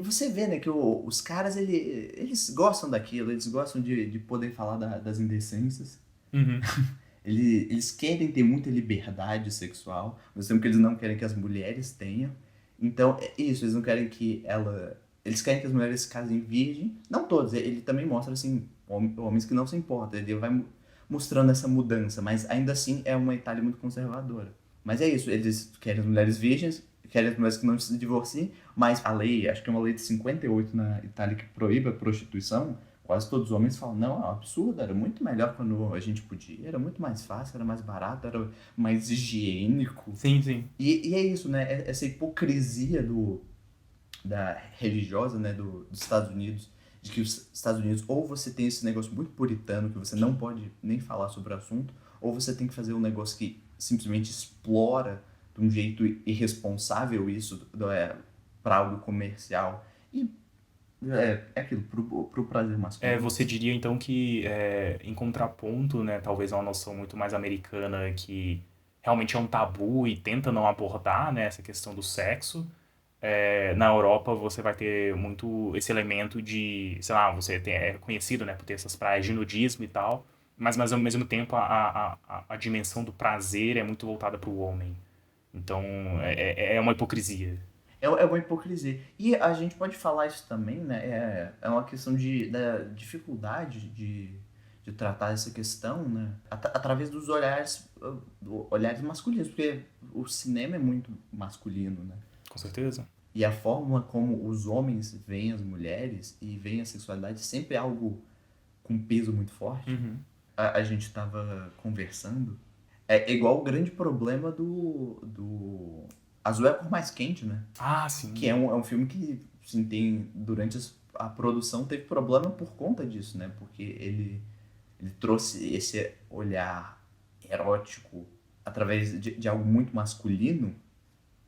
você vê, né, que os caras, eles gostam daquilo, eles gostam de poder falar das indecências. Uhum. Eles querem ter muita liberdade sexual, mas tempo que eles não querem que as mulheres tenham. Então, é isso, eles não querem que ela... Eles querem que as mulheres se casem virgem. Não todos, ele também mostra, assim, homens que não se importam. Ele vai mostrando essa mudança, mas ainda assim é uma Itália muito conservadora. Mas é isso, eles querem as mulheres virgens, querem as mulheres que não se divorciem, mas a lei, acho que é uma lei de 58 na Itália que proíbe a prostituição. Quase todos os homens falam, não, é um absurdo, era muito melhor quando a gente podia, era muito mais fácil, era mais barato, era mais higiênico. Sim, sim. E é isso, né? Essa hipocrisia da religiosa, né, dos Estados Unidos, de que os Estados Unidos, ou você tem esse negócio muito puritano, que você não pode nem falar sobre o assunto, ou você tem que fazer um negócio que simplesmente explora de um jeito irresponsável isso para algo comercial. E é aquilo, pro prazer masculino. Você diria então que, em contraponto, né, talvez a uma noção muito mais americana que realmente é um tabu e tenta não abordar, né, essa questão do sexo, na Europa você vai ter muito esse elemento de, sei lá, é conhecido, né, por ter essas praias de nudismo e tal, mas ao mesmo tempo a dimensão do prazer é muito voltada para o homem. Então é uma hipocrisia. É uma hipocrisia. E a gente pode falar isso também, né? É uma questão da dificuldade de tratar essa questão, né? Através dos olhares masculinos, porque o cinema é muito masculino, né? Com certeza. E a forma como os homens veem as mulheres e veem a sexualidade sempre é algo com peso muito forte. Uhum. A gente estava conversando. É igual o grande problema do Azul é a cor mais quente, né? Ah, sim. Que é um filme que, assim, durante a produção teve problema por conta disso, né? Porque ele trouxe esse olhar erótico através de algo muito masculino,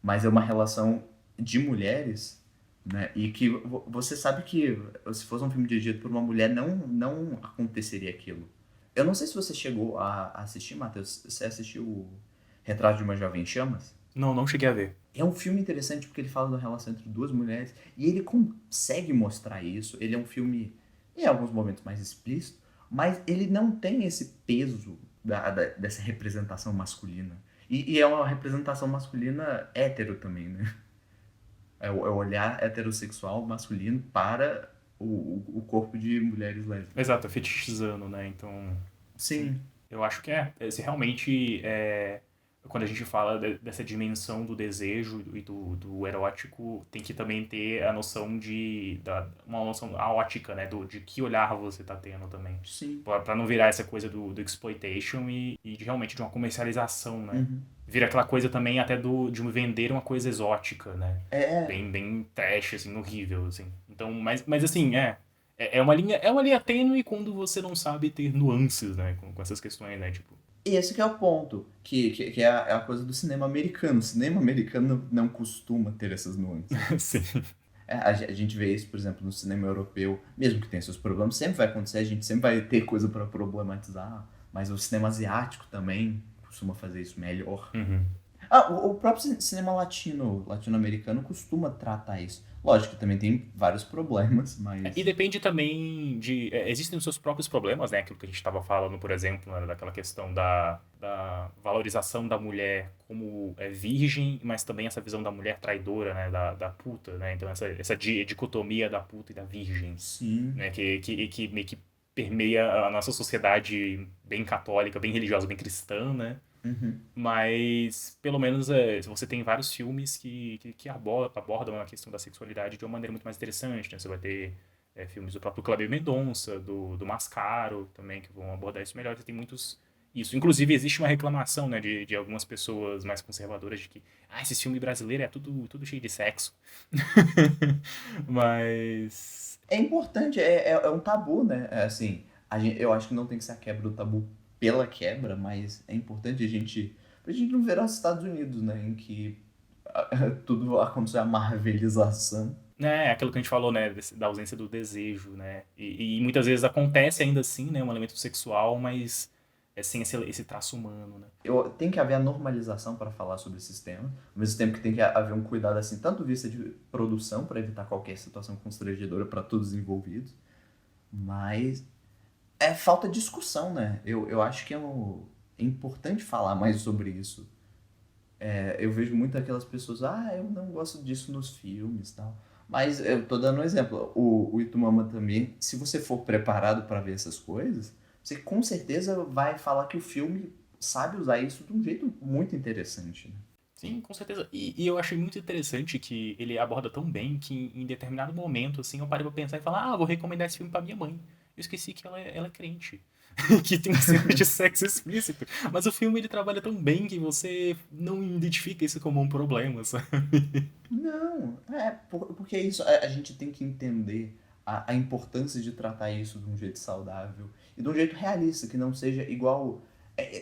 mas é uma relação de mulheres, né? E que você sabe que se fosse um filme dirigido por uma mulher, não aconteceria aquilo. Eu não sei se você chegou a assistir, Matheus. Você assistiu o Retrato de uma Jovem em Chamas? Não cheguei a ver. É um filme interessante porque ele fala da relação entre duas mulheres e ele consegue mostrar isso. Ele é um filme, em alguns momentos, mais explícito, mas ele não tem esse peso dessa representação masculina. E é uma representação masculina hétero também, né? É o olhar heterossexual masculino para o corpo de mulheres lésbicas. Exato, fetichizando, né? Então, Sim. eu acho que se realmente quando a gente fala dessa dimensão do desejo e do erótico, tem que também ter a noção uma noção a ótica, né? De que olhar você tá tendo também. Sim. Pra não virar essa coisa do exploitation e realmente de uma comercialização, né? Uhum. Vira aquela coisa também até de vender uma coisa exótica, né? É. Bem trash, assim, horrível, assim. Então, mas assim, é uma linha tênue quando você não sabe ter nuances, né? Com essas questões, né? Tipo... Esse que é o ponto, que é a coisa do cinema americano. O cinema americano não costuma ter essas nuances. Sim. A gente vê isso, por exemplo, no cinema europeu, mesmo que tenha seus problemas, sempre vai acontecer, a gente sempre vai ter coisa para problematizar, mas o cinema asiático também, costuma fazer isso melhor. Uhum. O próprio cinema latino-americano costuma tratar isso. Lógico que também tem vários problemas, mas... E depende também de. Existem os seus próprios problemas, né? Aquilo que a gente estava falando, por exemplo, né, daquela questão da valorização da mulher como virgem, mas também essa visão da mulher traidora, né? Da puta, né? Então, essa dicotomia da puta e da virgem, Sim. né? Que meio que permeia a nossa sociedade bem católica, bem religiosa, bem cristã, né? Uhum. Mas, pelo menos, você tem vários filmes que abordam a questão da sexualidade de uma maneira muito mais interessante, né? Você vai ter filmes do próprio Kleber Mendonça, do Mascaro também, que vão abordar isso melhor. Você tem muitos... Isso. Inclusive, existe uma reclamação, né, de algumas pessoas mais conservadoras de que esse filme brasileiro é tudo cheio de sexo. Mas... É importante, é um tabu, né? Assim, eu acho que não tem que ser a quebra do tabu pela quebra, mas é importante pra gente não virar os Estados Unidos, né? Em que tudo acontece a marvelização. É aquilo que a gente falou, né, da ausência do desejo, né? E muitas vezes acontece ainda assim, né, um elemento sexual, mas é sem esse traço humano, né? Tem que haver a normalização para falar sobre esses temas, ao mesmo tempo que tem que haver um cuidado, assim, tanto vista de produção, para evitar qualquer situação constrangedora para todos os envolvidos, mas falta discussão, né? Eu acho que é importante falar mais sobre isso. Eu vejo muito aquelas pessoas, eu não gosto disso nos filmes e tal. Mas eu tô dando um exemplo. O Itumama também, se você for preparado para ver essas coisas, você com certeza vai falar que o filme sabe usar isso de um jeito muito interessante, né? Sim, com certeza. E eu achei muito interessante que ele aborda tão bem que em determinado momento, assim, eu parei pra pensar e falar, vou recomendar esse filme pra minha mãe. Eu esqueci que ela é crente. Que tem cenas de sexo explícito. Mas o filme ele trabalha tão bem que você não identifica isso como um problema, sabe? Não, porque isso a gente tem que entender a importância de tratar isso de um jeito saudável e de um jeito realista, que não seja igual.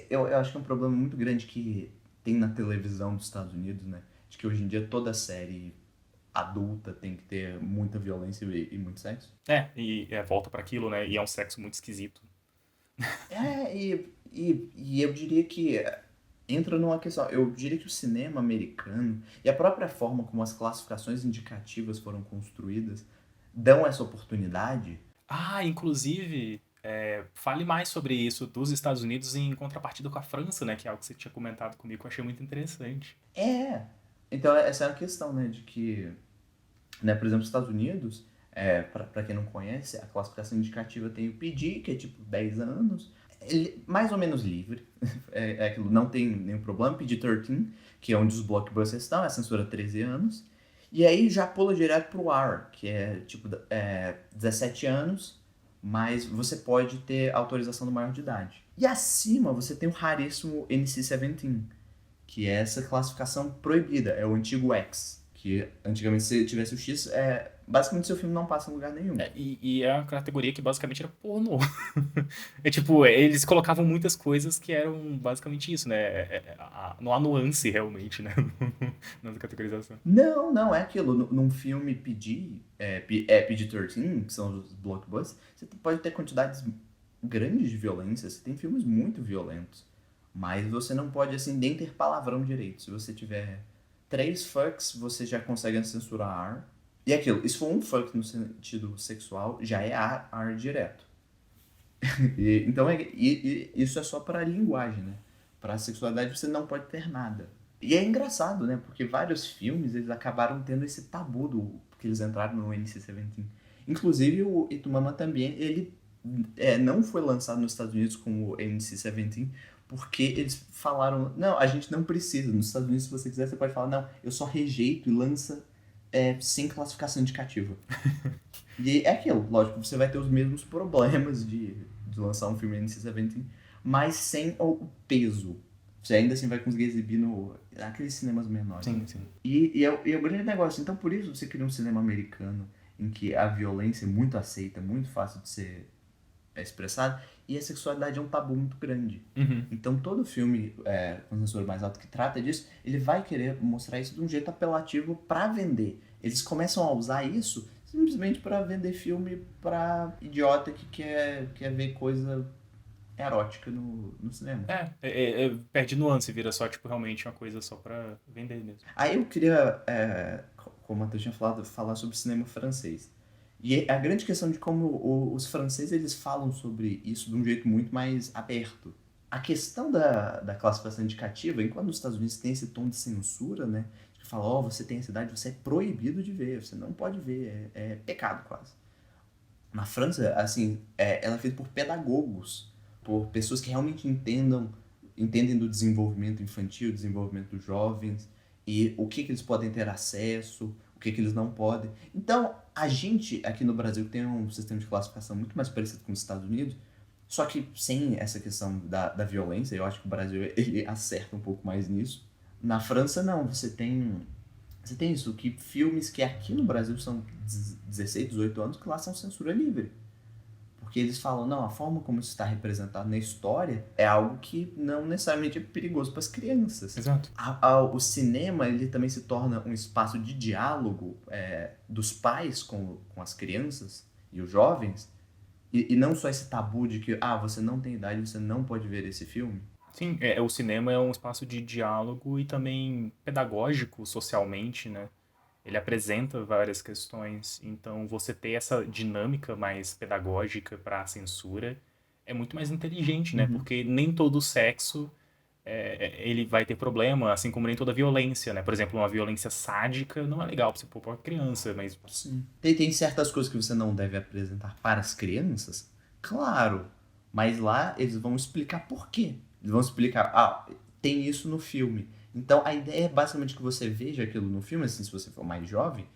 Eu acho que é um problema muito grande que tem na televisão dos Estados Unidos, né? De que hoje em dia toda série adulta tem que ter muita violência e muito sexo. Volta pra aquilo, né? E é um sexo muito esquisito. E eu diria que entra numa questão. Eu diria que o cinema americano e a própria forma como as classificações indicativas foram construídas dão essa oportunidade. Inclusive, fale mais sobre isso dos Estados Unidos em contrapartida com a França, né? Que é algo que você tinha comentado comigo que eu achei muito interessante. Então essa é a questão, né? De que, né, por exemplo, nos Estados Unidos, para quem não conhece, a classificação indicativa tem o PG, que é tipo 10 anos, mais ou menos livre, aquilo, não tem nenhum problema, PG-13, que é onde os blockbusters estão, é a censura 13 anos, e aí já pula direto pro R, que é tipo 17 anos, mas você pode ter autorização do maior de idade. E acima você tem o raríssimo NC-17, que é essa classificação proibida, é o antigo X, que antigamente se tivesse o X, basicamente seu filme não passa em lugar nenhum. E é uma categoria que basicamente era pornô. Tipo, eles colocavam muitas coisas que eram basicamente isso, né? Não há nuance realmente, né? Na categorização. Não, é aquilo. Num filme PG-13, que são os blockbusters, você pode ter quantidades grandes de violência, você tem filmes muito violentos. Mas você não pode, assim, nem ter palavrão direito. Se você tiver 3 fucks, você já consegue censurar R. E aquilo, se for um fuck no sentido sexual, já é R direto. Então, isso é só pra linguagem, né? Pra sexualidade você não pode ter nada. E é engraçado, né? Porque vários filmes, eles acabaram tendo esse tabu porque eles entraram no NC-17. Inclusive, o Itumama também, ele não foi lançado nos Estados Unidos como NC-17, porque eles falaram, não, a gente não precisa. Nos Estados Unidos, se você quiser, você pode falar, não, eu só rejeito e lança sem classificação indicativa. E é aquilo, lógico, você vai ter os mesmos problemas de lançar um filme NC-17, mas sem o peso. Você ainda assim vai conseguir exibir naqueles cinemas menores. Sim, sim. E é o grande negócio. Então, por isso, você cria um cinema americano em que a violência é muito aceita, muito fácil de ser expressada, e a sexualidade é um tabu muito grande. Uhum. Então, todo filme com censura mais alta que trata disso, ele vai querer mostrar isso de um jeito apelativo pra vender. Eles começam a usar isso simplesmente pra vender filme pra idiota que quer ver coisa erótica no cinema. Perde nuance, vira só, tipo, realmente uma coisa só pra vender mesmo. Aí eu queria, como a Matheus tinha falado, falar sobre cinema francês. E a grande questão de como os franceses eles falam sobre isso de um jeito muito mais aberto. A questão da classificação indicativa, enquanto nos Estados Unidos tem esse tom de censura, né? Que fala, você tem essa idade, você é proibido de ver, você não pode ver, é pecado quase. Na França, assim, ela é feita por pedagogos, por pessoas que realmente entendem do desenvolvimento infantil, desenvolvimento dos jovens, e o que eles podem ter acesso, o que eles não podem. Então, a gente aqui no Brasil tem um sistema de classificação muito mais parecido com os Estados Unidos, só que sem essa questão da violência. Eu acho que o Brasil ele acerta um pouco mais nisso. Na França, não. Você tem isso, que filmes que aqui no Brasil são 16, 18 anos, que lá são censura livre. Porque eles falam, não, a forma como isso está representado na história é algo que não necessariamente é perigoso para as crianças. Exato. O cinema, ele também se torna um espaço de diálogo dos pais com as crianças e os jovens, e não só esse tabu de que, você não tem idade, você não pode ver esse filme. Sim, o cinema é um espaço de diálogo e também pedagógico socialmente, né? Ele apresenta várias questões, então você ter essa dinâmica mais pedagógica para a censura é muito mais inteligente, né? Uhum. Porque nem todo sexo ele vai ter problema, assim como nem toda violência, né? Por exemplo, uma violência sádica não é legal para você pôr pra criança, mas Sim. Tem certas coisas que você não deve apresentar para as crianças? Claro. Mas lá eles vão explicar por quê. Eles vão explicar, tem isso no filme. Então a ideia é basicamente que você veja aquilo no filme, assim, se você for mais jovem,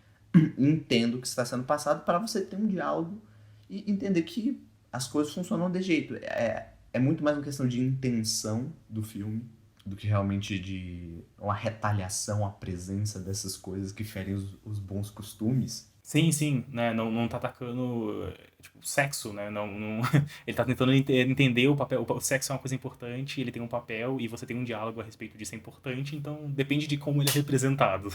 entenda o que está sendo passado para você ter um diálogo e entender que as coisas funcionam de jeito. É muito mais uma questão de intenção do filme do que realmente de uma retaliação à presença dessas coisas que ferem os bons costumes. sim, né? Não tá atacando, tipo, sexo, né? Não, ele tá tentando entender o papel. O sexo é uma coisa importante, ele tem um papel e você tem um diálogo a respeito disso é importante, então depende de como ele é representado.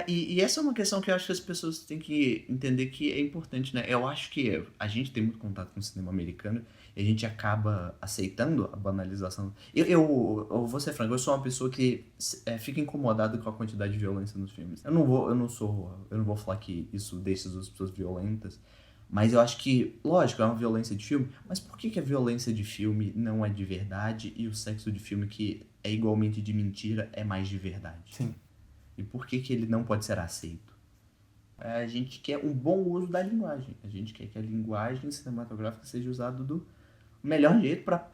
E essa é uma questão que eu acho que as pessoas têm que entender que é importante, né? Eu acho que a gente tem muito contato com o cinema americano e a gente acaba aceitando a banalização. Eu vou ser franco, eu sou uma pessoa que fica incomodada com a quantidade de violência nos filmes. Eu não vou falar que isso deixa as pessoas violentas, mas eu acho que, lógico, é uma violência de filme, mas por que a violência de filme não é de verdade e o sexo de filme que é igualmente de mentira é mais de verdade? Sim. E por que ele não pode ser aceito? A gente quer um bom uso da linguagem. A gente quer que a linguagem cinematográfica seja usada do melhor jeito para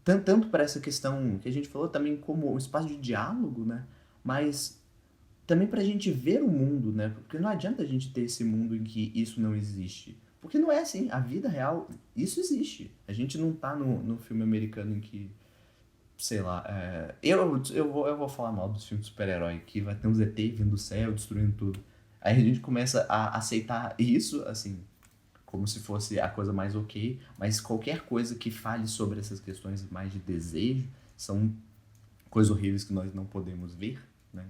tanto para essa questão que a gente falou também como um espaço de diálogo, né? Mas também para a gente ver o mundo, né? Porque não adianta a gente ter esse mundo em que isso não existe. Porque não é assim. A vida real, isso existe. A gente não tá no filme americano em que sei lá, eu vou falar mal dos filmes de super-herói, que vai ter um ZT vindo do céu, destruindo tudo. Aí a gente começa a aceitar isso, assim, como se fosse a coisa mais ok, mas qualquer coisa que fale sobre essas questões mais de desejo são coisas horríveis que nós não podemos ver, né?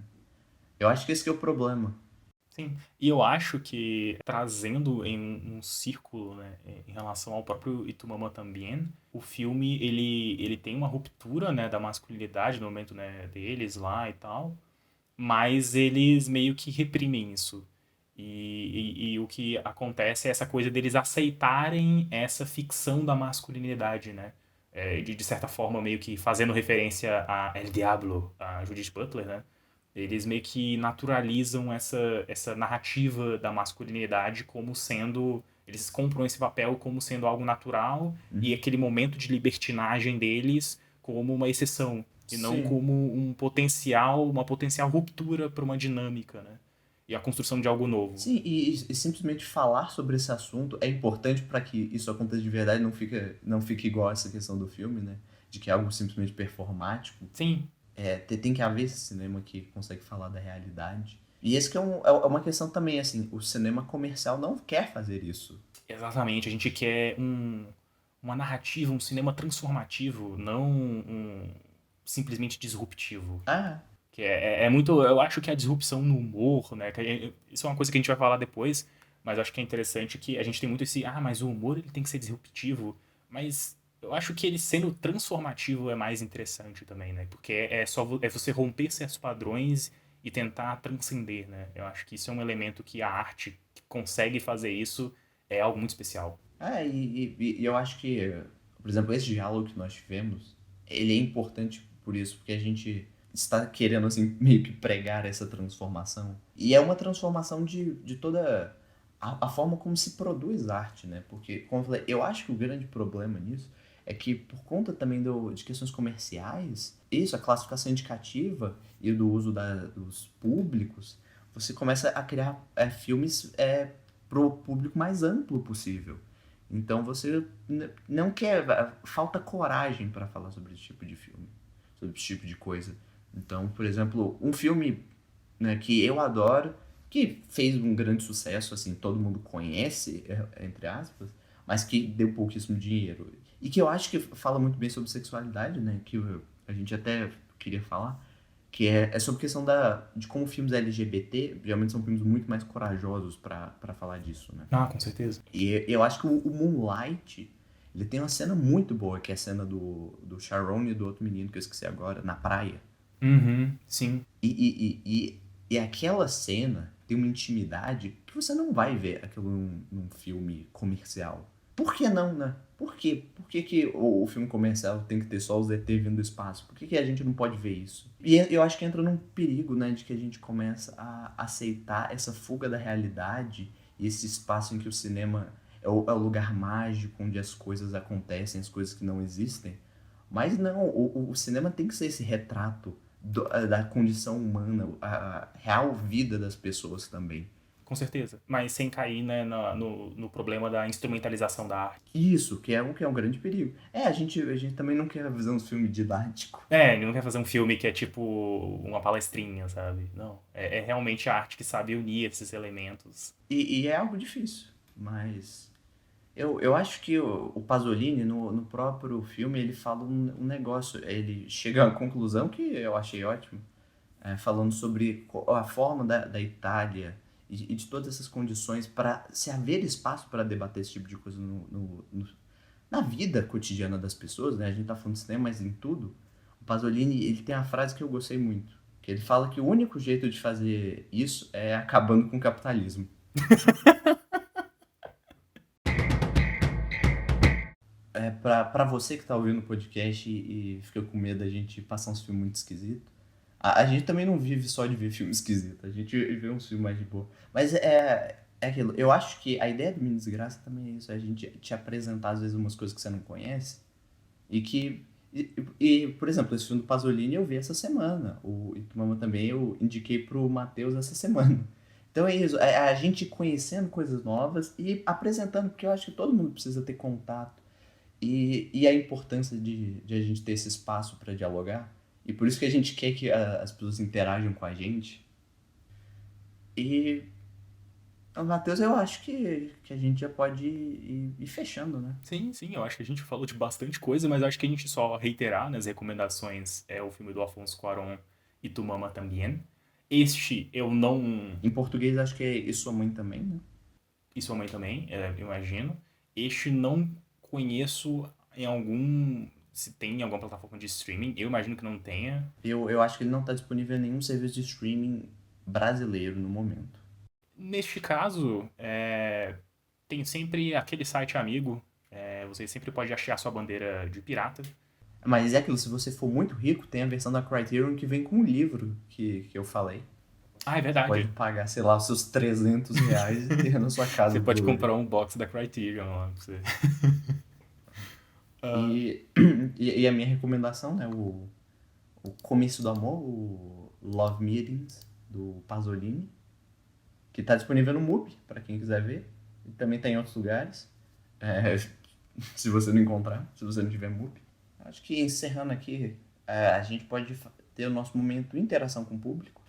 Eu acho que esse que é o problema. Sim, e eu acho que trazendo em um círculo, né, em relação ao próprio Itumama também, o filme ele tem uma ruptura, né, da masculinidade no momento, né, deles lá e tal, mas eles meio que reprimem isso. E o que acontece é essa coisa deles aceitarem essa ficção da masculinidade, né? De certa forma, meio que fazendo referência a El Diablo, a Judith Butler, né? Eles meio que naturalizam essa narrativa da masculinidade como sendo. Eles compram esse papel como sendo algo natural e Uhum. aquele momento de libertinagem deles como uma exceção e não Sim. como uma potencial ruptura para uma dinâmica, né? E a construção de algo novo. Sim, e simplesmente falar sobre esse assunto é importante para que isso aconteça de verdade, não fique igual essa questão do filme, né? De que é algo simplesmente performático. Sim, Tem que haver esse cinema que consegue falar da realidade. E esse que é uma questão também, assim, o cinema comercial não quer fazer isso. exatamente. A gente quer uma narrativa, um cinema transformativo, não simplesmente disruptivo. Ah, Que é muito. Eu acho que a disrupção no humor, né? Isso é uma coisa que a gente vai falar depois, mas eu acho que é interessante que a gente tem muito esse. Mas o humor ele tem que ser disruptivo. Mas Eu acho que ele sendo transformativo é mais interessante também, né? Porque é você romper certos padrões e tentar transcender, né? Eu acho que isso é um elemento que a arte que consegue fazer isso é algo muito especial. E eu acho que, por exemplo, esse diálogo que nós tivemos, ele é importante por isso, porque a gente está querendo, assim, meio que pregar essa transformação. E é uma transformação de toda a forma como se produz arte, né? Porque, como eu falei, eu acho que o grande problema nisso é que, por conta também de questões comerciais, isso, a classificação indicativa e do uso dos públicos, você começa a criar filmes para o público mais amplo possível. Então você não quer, falta coragem para falar sobre esse tipo de filme, sobre esse tipo de coisa. Então, por exemplo, um filme, né, que eu adoro, que fez um grande sucesso, assim, todo mundo conhece, entre aspas, mas que deu pouquíssimo dinheiro. E que eu acho que fala muito bem sobre sexualidade, né, que a gente até queria falar, que é sobre a questão de como filmes LGBT, geralmente são filmes muito mais corajosos para falar disso, né. Ah, com certeza. E eu acho que o Moonlight, ele tem uma cena muito boa, que é a cena do Sharon e do outro menino, que eu esqueci agora, na praia. Uhum, sim. E aquela cena tem uma intimidade que você não vai ver aquilo num filme comercial. Por que não, né? Por quê? Por que, que o filme comercial tem que ter só os ET vindo do espaço? Por que, que a gente não pode ver isso? E eu acho que entra num perigo, né, de que a gente começa a aceitar essa fuga da realidade e esse espaço em que o cinema é o lugar mágico onde as coisas acontecem, as coisas que não existem. Mas não, o cinema tem que ser esse retrato da condição humana, a real vida das pessoas também. Com certeza. Mas sem cair, né, no problema da instrumentalização da arte. Isso, que é um grande perigo. A gente também não quer fazer um filme didático. Ele não quer fazer um filme que é tipo uma palestrinha, sabe? Não. É realmente a arte que sabe unir esses elementos. E é algo difícil, mas eu acho que o Pasolini, no próprio filme, ele fala um negócio, ele chega à conclusão que eu achei ótimo, falando sobre a forma da Itália e de todas essas condições para se haver espaço para debater esse tipo de coisa na vida cotidiana das pessoas, né? A gente tá falando de cinema, mas em tudo. O Pasolini, ele tem uma frase que eu gostei muito, que ele fala que o único jeito de fazer isso é acabando com o capitalismo. Pra você que tá ouvindo o podcast e fica com medo da gente passar uns filmes muito esquisitos, a gente também não vive só de ver filme esquisito, a gente vê uns filmes mais de boa. Mas é aquilo, eu acho que a ideia do Mini Desgraça também é isso, é a gente te apresentar às vezes umas coisas que você não conhece e que. Por exemplo, esse filme do Pasolini eu vi essa semana, o Itumama também eu indiquei pro Matheus essa semana. Então é isso, é a gente conhecendo coisas novas e apresentando, porque eu acho que todo mundo precisa ter contato e a importância de a gente ter esse espaço para dialogar. E por isso que a gente quer que as pessoas interajam com a gente. E, Matheus, eu acho que a gente já pode ir fechando, né? Sim, sim, eu acho que a gente falou de bastante coisa, mas acho que a gente só reiterar nas recomendações é o filme do Afonso Cuarón e Tu Mama Tambien. Este eu não. Em português, acho que é E Sua Mãe Também, né? E sua mãe também, eu imagino. Este não conheço em algum. Se tem em alguma plataforma de streaming, eu imagino que não tenha. Eu acho que ele não está disponível em nenhum serviço de streaming brasileiro no momento. Neste caso, tem sempre aquele site amigo. Você sempre pode achar sua bandeira de pirata. Mas é aquilo, se você for muito rico, tem a versão da Criterion que vem com o livro que eu falei. Ah, é Pode verdade. pagar, sei lá, os seus R$ 300 e ter na sua casa Você o pode Blu-ray. comprar um box da Criterion lá pra você. Ah, E, e a minha recomendação, né, o Comício do Amor, o Love Meetings, do Pasolini, que está disponível no MUBI, para quem quiser ver. E também tem em outros lugares, é, se você não encontrar, se você não tiver MUBI. Acho que encerrando aqui, a gente pode ter o nosso momento de interação com o público.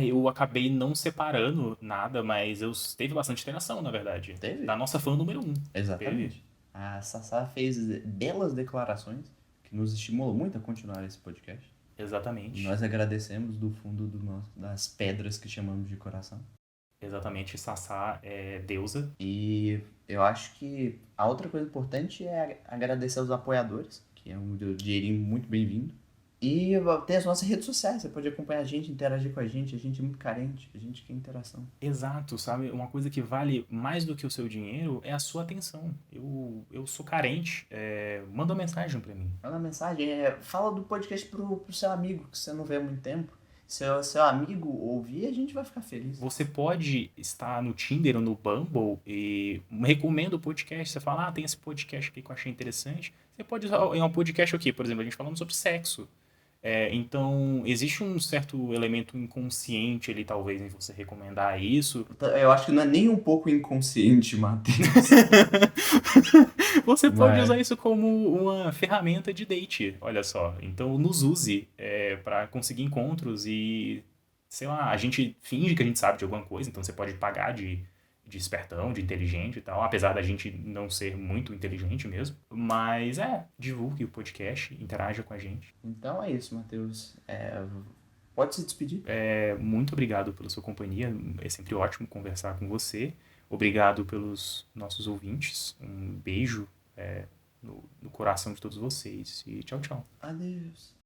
eu acabei não separando nada, mas teve bastante interação, na verdade. Teve? Da nossa fã número 1. Teve. Exatamente. A Sassá fez belas declarações que nos estimulam muito a continuar esse podcast. E Exatamente. nós agradecemos do fundo das pedras que chamamos de coração. Exatamente, Sassá é deusa. E eu acho que a outra coisa importante é agradecer aos apoiadores, que é um dinheirinho muito bem-vindo. E tem as nossas redes sociais, você pode acompanhar a gente, interagir com a gente é muito carente, a gente quer interação. Exato, sabe? Uma coisa que vale mais do que o seu dinheiro é a sua atenção. Eu sou carente, manda uma mensagem pra mim. Manda mensagem, fala do podcast pro seu amigo, que você não vê há muito tempo. Se o seu amigo ouvir, a gente vai ficar feliz. Você pode estar no Tinder ou no Bumble e recomenda o podcast. Você fala, tem esse podcast aqui que eu achei interessante. Você pode usar em um podcast aqui, por exemplo, a gente falando sobre sexo. Então, existe um certo elemento inconsciente ali, talvez, em você recomendar isso. Eu acho que não é nem um pouco inconsciente, Matheus. Você pode Mas usar isso como uma ferramenta de date, olha só. Então, nos use para conseguir encontros e, sei lá, a gente finge que a gente sabe de alguma coisa, então você pode pagar de espertão, de inteligente e tal, apesar da gente não ser muito inteligente mesmo. Mas divulgue o podcast, interaja com a gente. então é isso, Matheus. Pode se despedir. Muito obrigado pela sua companhia, é sempre ótimo conversar com você. Obrigado pelos nossos ouvintes, um beijo no coração de todos vocês e tchau, tchau. Adeus.